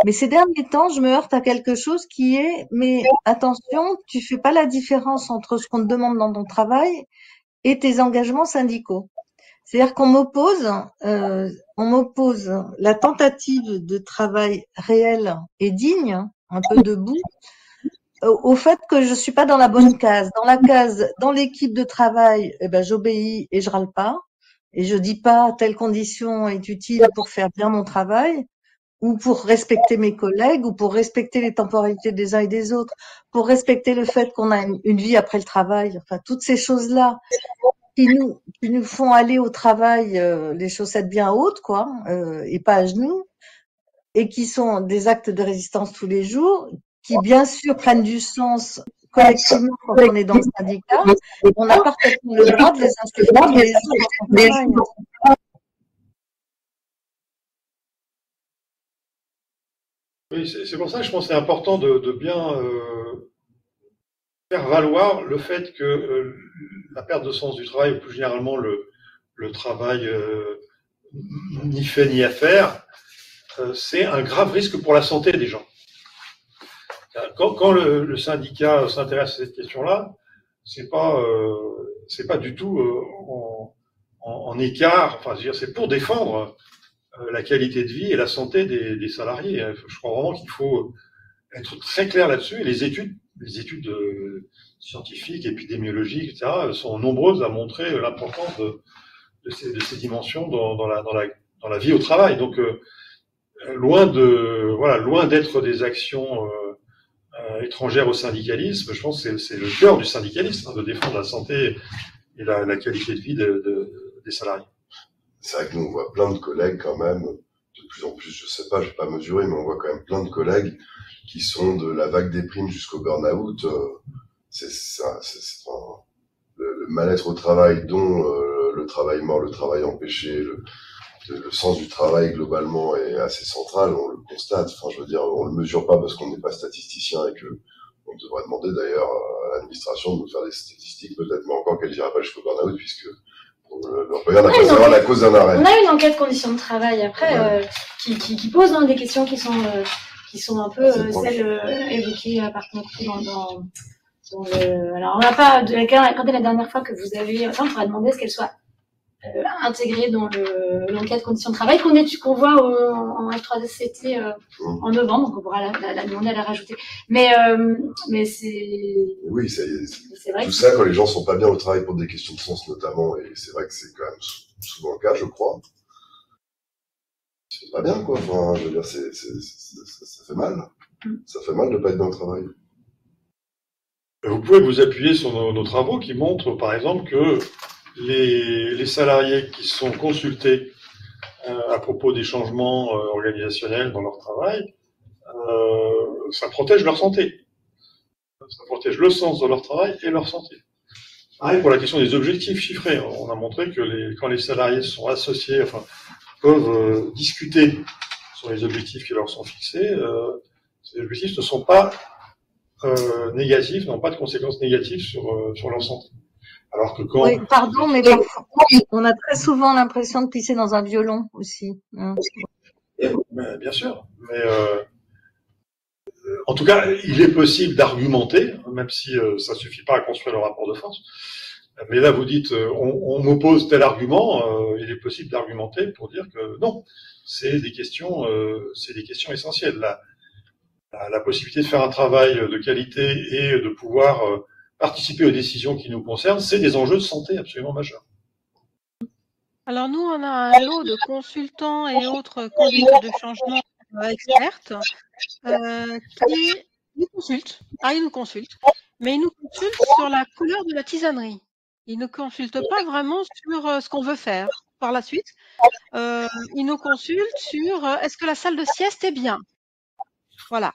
Mais ces derniers temps, je me heurte à quelque chose qui est, mais attention, tu fais pas la différence entre ce qu'on te demande dans ton travail et tes engagements syndicaux. C'est-à-dire qu'on m'oppose la tentative de travail réel et digne, un peu debout, au fait que je suis pas dans la bonne case. Dans la case, dans l'équipe de travail, j'obéis et je râle pas. Et je dis pas telle condition est utile pour faire bien mon travail, ou pour respecter mes collègues, ou pour respecter les temporalités des uns et des autres, pour respecter le fait qu'on a une vie après le travail. Enfin, toutes ces choses-là qui nous font aller au travail les chaussettes bien hautes, quoi, et pas à genoux, et qui sont des actes de résistance tous les jours, qui bien sûr prennent du sens collectivement quand on est dans le syndicat. On a parfaitement le droit de les inscrire tous les jours dans son travail. Oui, c'est pour ça que je pense que c'est important de bien faire valoir le fait que la perte de sens du travail, ou plus généralement le travail ni fait ni à faire, c'est un grave risque pour la santé des gens. Quand le syndicat s'intéresse à cette question-là, c'est pas du tout en écart. Enfin, je veux dire, c'est pour défendre la qualité de vie et la santé des salariés. Je crois vraiment qu'il faut être très clair là-dessus. Et les études scientifiques, épidémiologiques, etc., sont nombreuses à montrer l'importance de ces dimensions dans la vie au travail. Donc, loin d'être des actions étrangères au syndicalisme, je pense que c'est le cœur du syndicalisme, hein, de défendre la santé et la qualité de vie des salariés. C'est vrai que nous, on voit plein de collègues quand même, de plus en plus, je sais pas, j'ai pas mesuré, mais on voit quand même plein de collègues qui sont de la vague des primes jusqu'au burn-out. Le mal-être au travail, dont le travail mort, le travail empêché, le sens du travail globalement est assez central, on le constate. Enfin, je veux dire, on le mesure pas parce qu'on n'est pas statisticien et que on devrait demander d'ailleurs à l'administration de nous faire des statistiques, peut-être, mais encore qu'elle n'ira pas jusqu'au burn-out, puisque l'employeur n'a pas savoir la cause d'un arrêt. On a une enquête conditions de travail après qui pose des questions qui sont un peu celles évoquées par contre dans le. Alors on n'a pas quand est la dernière fois que vous avez. Enfin, on pourrait demander est-ce qu'elle soit intégrée dans l'enquête conditions de travail qu'on voit en F3SCT en novembre, donc on pourra la demander à la rajouter. Mais c'est. Oui, c'est vrai tout ça quand les gens sont pas bien au travail pour des questions de sens notamment, et c'est vrai que c'est quand même souvent le cas, je crois. Ils sont pas bien, quoi. Enfin, je veux dire, ça fait mal. Ça fait mal de pas être bien au travail. Vous pouvez vous appuyer sur nos travaux qui montrent, par exemple, que les salariés qui sont consultés à propos des changements organisationnels dans leur travail, ça protège leur santé. Ça protège le sens de leur travail et leur santé. Pareil pour la question des objectifs chiffrés. On a montré que quand les salariés sont associés, enfin, peuvent discuter sur les objectifs qui leur sont fixés, ces objectifs ne sont pas négatifs, n'ont pas de conséquences négatives sur leur santé. Alors que quand... Oui, pardon, mais on a très souvent l'impression de pisser dans un violon aussi. Mais, bien sûr, mais en tout cas, il est possible d'argumenter, même si ça suffit pas à construire le rapport de force. Mais là, vous dites, on m'oppose tel argument, il est possible d'argumenter pour dire que non, c'est des questions essentielles. La possibilité de faire un travail de qualité et de pouvoir participer aux décisions qui nous concernent, c'est des enjeux de santé absolument majeurs. Alors nous, on a un lot de consultants et autres conduites de changement expertes qui nous consultent. Ils nous consultent, mais ils nous consultent sur la couleur de la tisanerie. Ils ne consultent pas vraiment sur ce qu'on veut faire par la suite. Ils nous consultent sur est-ce que la salle de sieste est bien. Voilà.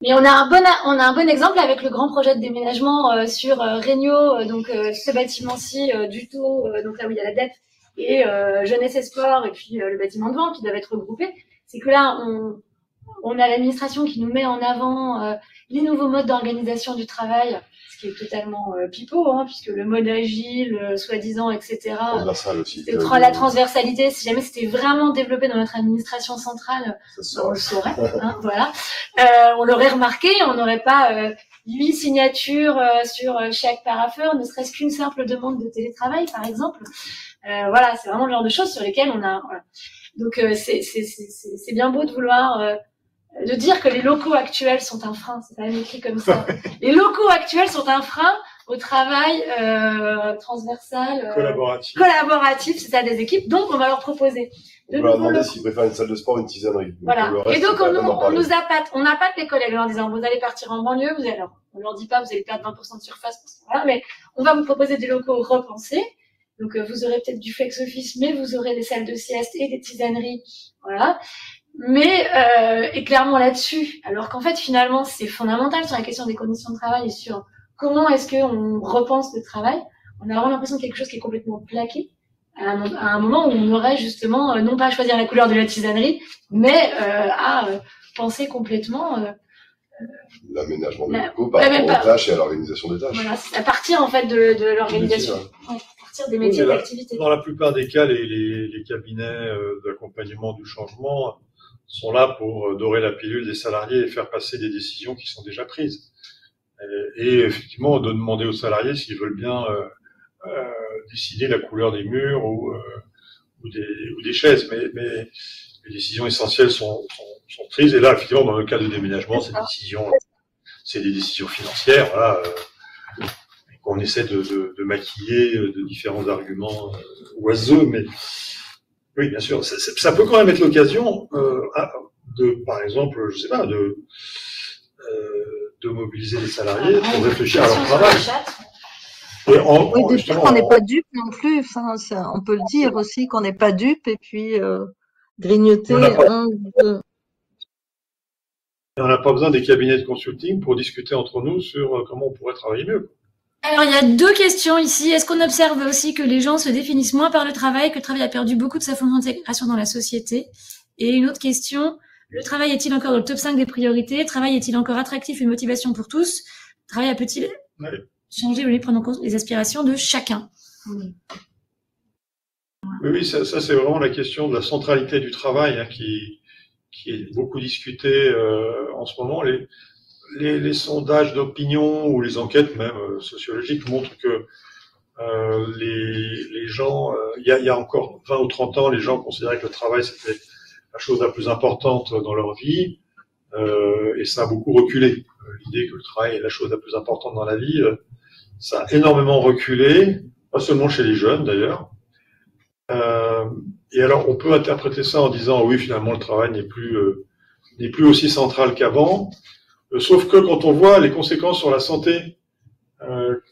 Mais on a un bon exemple avec le grand projet de déménagement sur Regnault, donc ce bâtiment-ci du tout, donc là où il y a la dette, et Jeunesse et Sport, et puis le bâtiment de vente qui doivent être regroupés. C'est que là, on a l'administration qui nous met en avant les nouveaux modes d'organisation du travail, ce qui est totalement pipeau, puisque le mode agile, soi-disant, etc. Transversal aussi. La transversalité, si jamais c'était vraiment développé dans notre administration centrale, on le saurait, voilà. On l'aurait remarqué, on n'aurait pas 8 signatures sur chaque parapheur, ne serait-ce qu'une simple demande de télétravail, par exemple. Voilà, c'est vraiment le genre de choses sur lesquelles on a. Voilà. Donc c'est bien beau de vouloir de dire que les locaux actuels sont un frein, c'est quand même écrit comme ça. Les locaux actuels sont un frein au travail transversal, collaboratif, c'est ça, des équipes. Donc on va leur proposer. On va leur demander s'ils préfèrent une salle de sport ou une tisanerie. Voilà. Et donc on nous appâte, on appâte les collègues en leur disant vous allez partir en banlieue, on leur dit pas vous allez perdre 20% de surface, voilà, mais on va vous proposer des locaux repensés. Donc vous aurez peut-être du flex office, mais vous aurez des salles de sieste et des tisaneries, voilà. Mais et clairement là-dessus, alors qu'en fait finalement c'est fondamental sur la question des conditions de travail et sur comment est-ce qu'on repense le travail. On a vraiment l'impression de quelque chose qui est complètement plaqué à un moment où on aurait justement non pas à choisir la couleur de la tisanerie, mais à penser complètement L'aménagement des La- locaux par la rapport même aux tâches et à l'organisation des tâches. voilà, à partir en fait de l'organisation, Métier, ouais, à partir des métiers Oui, mais là, d'activité. dans la plupart des cas, les cabinets d'accompagnement du changement sont là pour dorer la pilule des salariés et faire passer des décisions qui sont déjà prises. Et effectivement, de demander aux salariés s'ils veulent bien décider la couleur des murs ou des chaises. Mais les décisions essentielles sont prises. Et là, effectivement, dans le cas de déménagement, c'est des décisions financières, voilà, qu'on essaie de maquiller de différents arguments oiseux, mais oui, bien sûr, ça peut quand même être l'occasion par exemple, je sais pas, de mobiliser les salariés pour réfléchir à leur travail. Et oui, de dire qu'on n'est pas dupe non plus, on peut le dire aussi qu'on n'est pas dupe et puis grignoter on n'a pas besoin des cabinets de consulting pour discuter entre nous sur comment on pourrait travailler mieux. Alors, il y a deux questions ici. Est-ce qu'on observe aussi que les gens se définissent moins par le travail, que le travail a perdu beaucoup de sa fonction d'intégration dans la société? Et une autre question, le travail est-il encore dans le top 5 des priorités? Le travail est-il encore attractif et une motivation pour tous? Le travail a-t-il changer ou prendre en compte les aspirations de chacun? Oui, ça c'est vraiment la question de la centralité du travail qui est beaucoup discutée en ce moment. Les sondages d'opinion ou les enquêtes même sociologiques montrent que les gens, il y a encore 20 ou 30 ans, les gens considéraient que le travail c'était la chose la plus importante dans leur vie, et ça a beaucoup reculé. L'idée que le travail est la chose la plus importante dans la vie, ça a énormément reculé, pas seulement chez les jeunes d'ailleurs. Et alors on peut interpréter ça en disant oui, finalement le travail n'est plus aussi central qu'avant. Sauf que quand on voit les conséquences sur la santé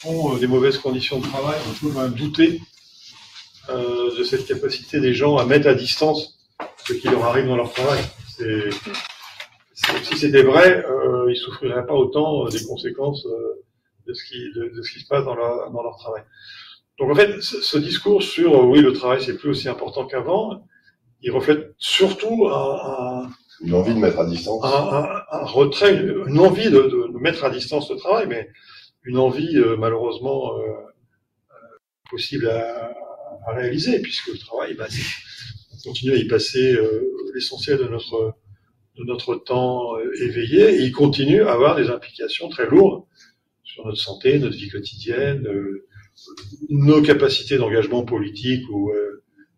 qu'ont des mauvaises conditions de travail, on peut quand même douter de cette capacité des gens à mettre à distance ce qui leur arrive dans leur travail. Si c'était vrai, ils souffriraient pas autant des conséquences de ce qui se passe dans leur travail. Donc en fait, ce discours sur oui, le travail c'est plus aussi important qu'avant, il reflète surtout une envie de mettre à distance. Un retrait, une envie de mettre à distance le travail, mais une envie malheureusement possible à réaliser, puisque le travail, on continue à y passer l'essentiel de notre temps éveillé, et il continue à avoir des implications très lourdes sur notre santé, notre vie quotidienne, nos capacités d'engagement politique ou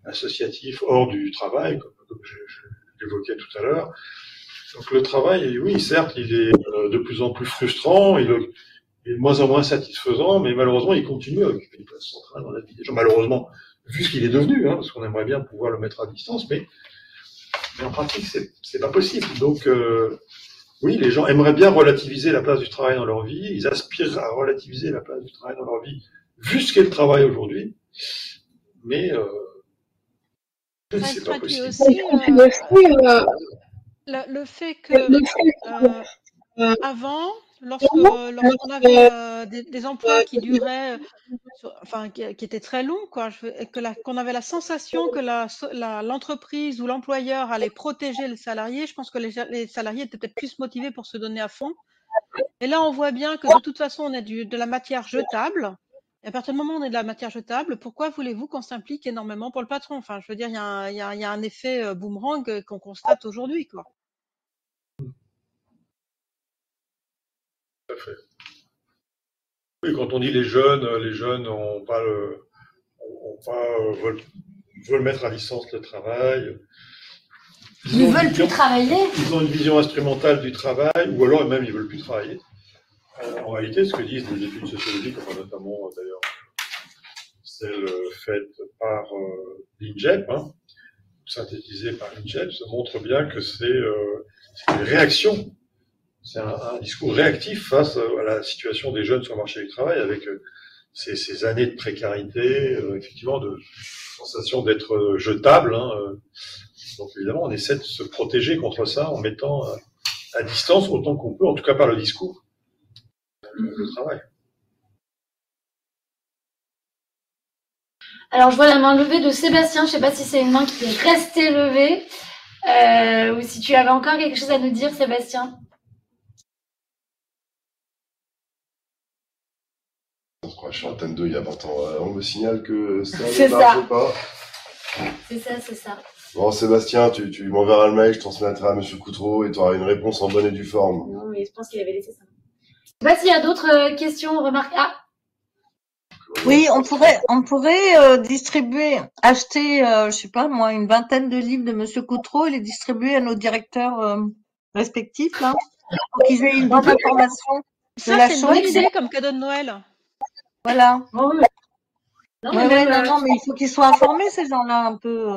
associatif hors du travail, comme je l'évoquais tout à l'heure. Donc le travail, oui, certes, il est de plus en plus frustrant, il est de moins en moins satisfaisant, mais malheureusement, il continue à occuper une place centrale dans la vie des gens. Malheureusement, vu ce qu'il est devenu, parce qu'on aimerait bien pouvoir le mettre à distance, mais en pratique, c'est pas possible. Donc, oui, les gens aimeraient bien relativiser la place du travail dans leur vie, ils aspirent à relativiser la place du travail dans leur vie, vu ce qu'est le travail aujourd'hui, mais c'est pas possible. Aussi, le fait que avant, lorsqu'on avait des emplois qui duraient, qui étaient très longs, quoi, qu'on avait la sensation que l'entreprise ou l'employeur allait protéger le salarié, je pense que les salariés étaient peut-être plus motivés pour se donner à fond. Et là, on voit bien que de toute façon, on est de la matière jetable. Et à partir du moment où on est de la matière jetable, pourquoi voulez-vous qu'on s'implique énormément pour le patron? Enfin, je veux dire, il y a un effet boomerang qu'on constate aujourd'hui, quoi. Tout à fait. Oui, quand on dit les jeunes veulent mettre à distance le travail. Ils ne veulent plus travailler. Ils ont une vision instrumentale du travail, ou alors même ils veulent plus travailler. En réalité, ce que disent les études sociologiques, notamment d'ailleurs celle faite par l'INJEP, synthétisée par l'INJEP, se montre bien que c'est une réaction. C'est un discours réactif face à la situation des jeunes sur le marché du travail, avec ces années de précarité, effectivement, de sensation d'être jetable. Donc évidemment, on essaie de se protéger contre ça en mettant à distance autant qu'on peut, en tout cas par le discours, le travail. Alors je vois la main levée de Sébastien, je ne sais pas si c'est une main qui est restée levée. Ou si tu avais encore quelque chose à nous dire, Sébastien. Je suis en Antenne 2 il y a 20 ans. On me signale que ça C'est ne marche pas. C'est ça, c'est ça. Bon, Sébastien, tu m'enverras le mail, je transmettrai à Monsieur Coutreau et tu auras une réponse en bonne et due forme. Non, mais je pense qu'il avait laissé ça. Je sais pas s'il y a d'autres questions, remarques. Ah, Oui, on pourrait distribuer, acheter, je sais pas moi, une vingtaine de livres de Monsieur Coutreau et les distribuer à nos directeurs respectifs là, pour qu'ils aient une bonne information de Ça, la c'est une bonne chose. idée comme cadeau de Noël. Voilà. bon, non, Ouais, mais même, non, mais il faut qu'ils soient informés ces gens-là un peu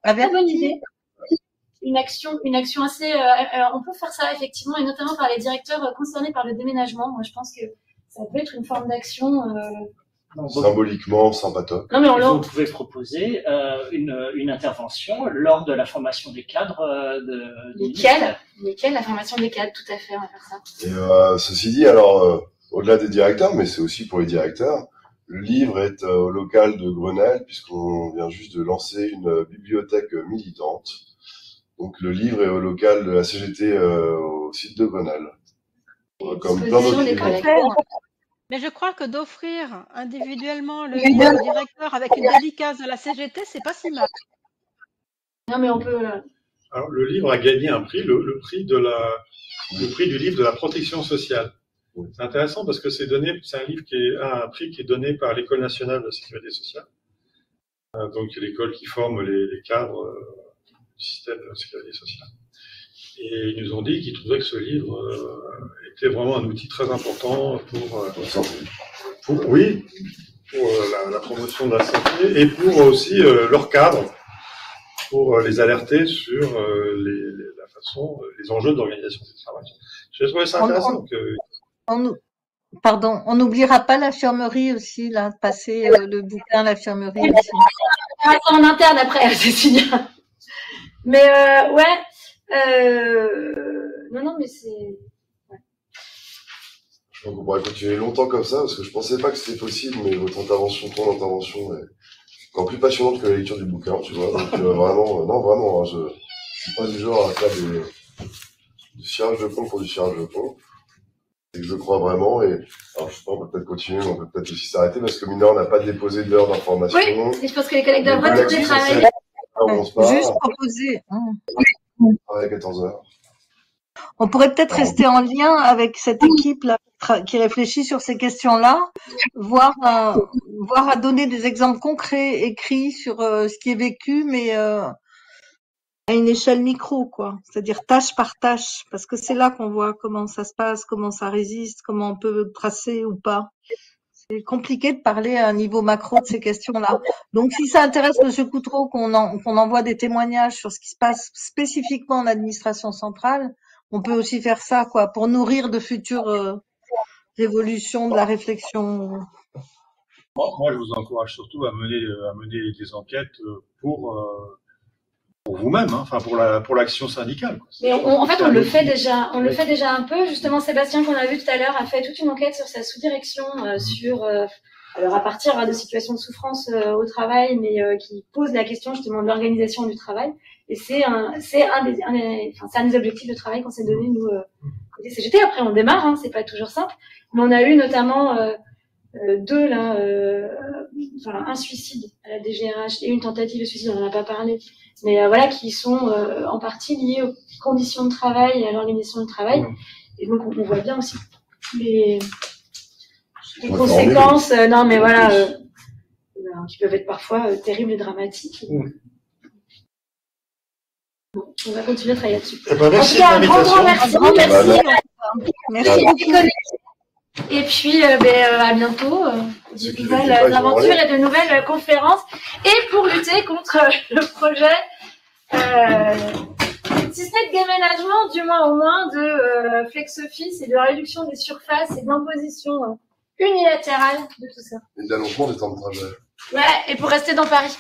très bonne avertis. idée. Une action assez. On peut faire ça effectivement, et notamment par les directeurs concernés par le déménagement. Moi, je pense que ça peut être une forme d'action. Symboliquement, sympatoque. Non, mais Vous pouvez proposer une intervention lors de la formation des cadres Lesquels la formation des cadres, tout à fait, on va faire ça. Et ceci dit, alors, au-delà des directeurs, mais c'est aussi pour les directeurs, le livre est au local de Grenelle, puisqu'on vient juste de lancer une bibliothèque militante. Donc le livre est au local de la CGT au site de Grenelle. Comme plein d'autres des livres. collègues. Mais je crois que d'offrir individuellement le livre au directeur avec une dédicace de la CGT, c'est pas si mal. Non, mais on peut. Alors, le livre a gagné un prix, le prix du livre de la protection sociale. C'est intéressant parce que c'est un livre qui a un prix qui est donné par l'École nationale de sécurité sociale. Donc, l'école qui forme les cadres du système de sécurité sociale. Et ils nous ont dit qu'ils trouvaient que ce livre était vraiment un outil très important pour la promotion de la santé et pour aussi leurs cadres, pour les alerter sur les enjeux de l'organisation du travail. J'ai trouvé ça intéressant. On n'oubliera pas l'infirmerie aussi, là, de passer le bouquin à l'infirmerie aussi. On va faire en interne après, Cécilia. Mais non, mais c'est. Ouais. Je crois qu'on pourrait continuer longtemps comme ça, parce que je pensais pas que c'était possible, mais ton intervention est encore plus passionnante que la lecture du bouquin, tu vois. Donc vraiment, je suis pas du genre à faire du cirage de plomb pour du cirage de plomb. Et que je crois vraiment, et alors je sais pas, on peut peut-être continuer, mais on peut peut-être aussi s'arrêter, parce que Mina, on n'a pas déposé d'heure d'information. Oui, et je pense que les collègues doivent retourner travailler. Juste proposer. À 14h. On pourrait peut-être rester en lien avec cette équipe-là qui réfléchit sur ces questions-là, voire à donner des exemples concrets écrits sur ce qui est vécu, mais à une échelle micro, quoi. C'est-à-dire tâche par tâche, parce que c'est là qu'on voit comment ça se passe, comment ça résiste, comment on peut tracer ou pas. C'est compliqué de parler à un niveau macro de ces questions-là. Donc, si ça intéresse Monsieur Coutreau qu'on envoie des témoignages sur ce qui se passe spécifiquement en administration centrale, on peut aussi faire ça, quoi, pour nourrir de futures évolutions de la réflexion. Moi, je vous encourage surtout à mener des enquêtes pour vous-même, hein, enfin pour l'action syndicale. Mais en fait, on le fait déjà un peu. Justement, Sébastien, qu'on a vu tout à l'heure, a fait toute une enquête sur sa sous-direction alors à partir de situations de souffrance au travail, mais qui pose la question justement de l'organisation du travail. Et c'est un des objectifs de travail qu'on s'est donné nous côté CGT. Après, on démarre, hein, c'est pas toujours simple, mais on a eu notamment deux là, un suicide à la DGRH et une tentative de suicide, on n'en a pas parlé, mais voilà, qui sont en partie liés aux conditions de travail et à l'organisation du travail. Et donc on voit bien aussi les conséquences, non mais voilà, qui peuvent être parfois terribles et dramatiques. Bon, on va continuer à travailler là-dessus. Merci de l'invitation. Merci beaucoup. Et puis, à bientôt. De nouvelles aventures et de nouvelles conférences. Et pour lutter contre le projet, si ce n'est de déménagement, du moins au moins de flex-office et de réduction des surfaces et d'imposition unilatérale de tout ça. Et d'allongement des temps de trajet. Ouais, et pour rester dans Paris.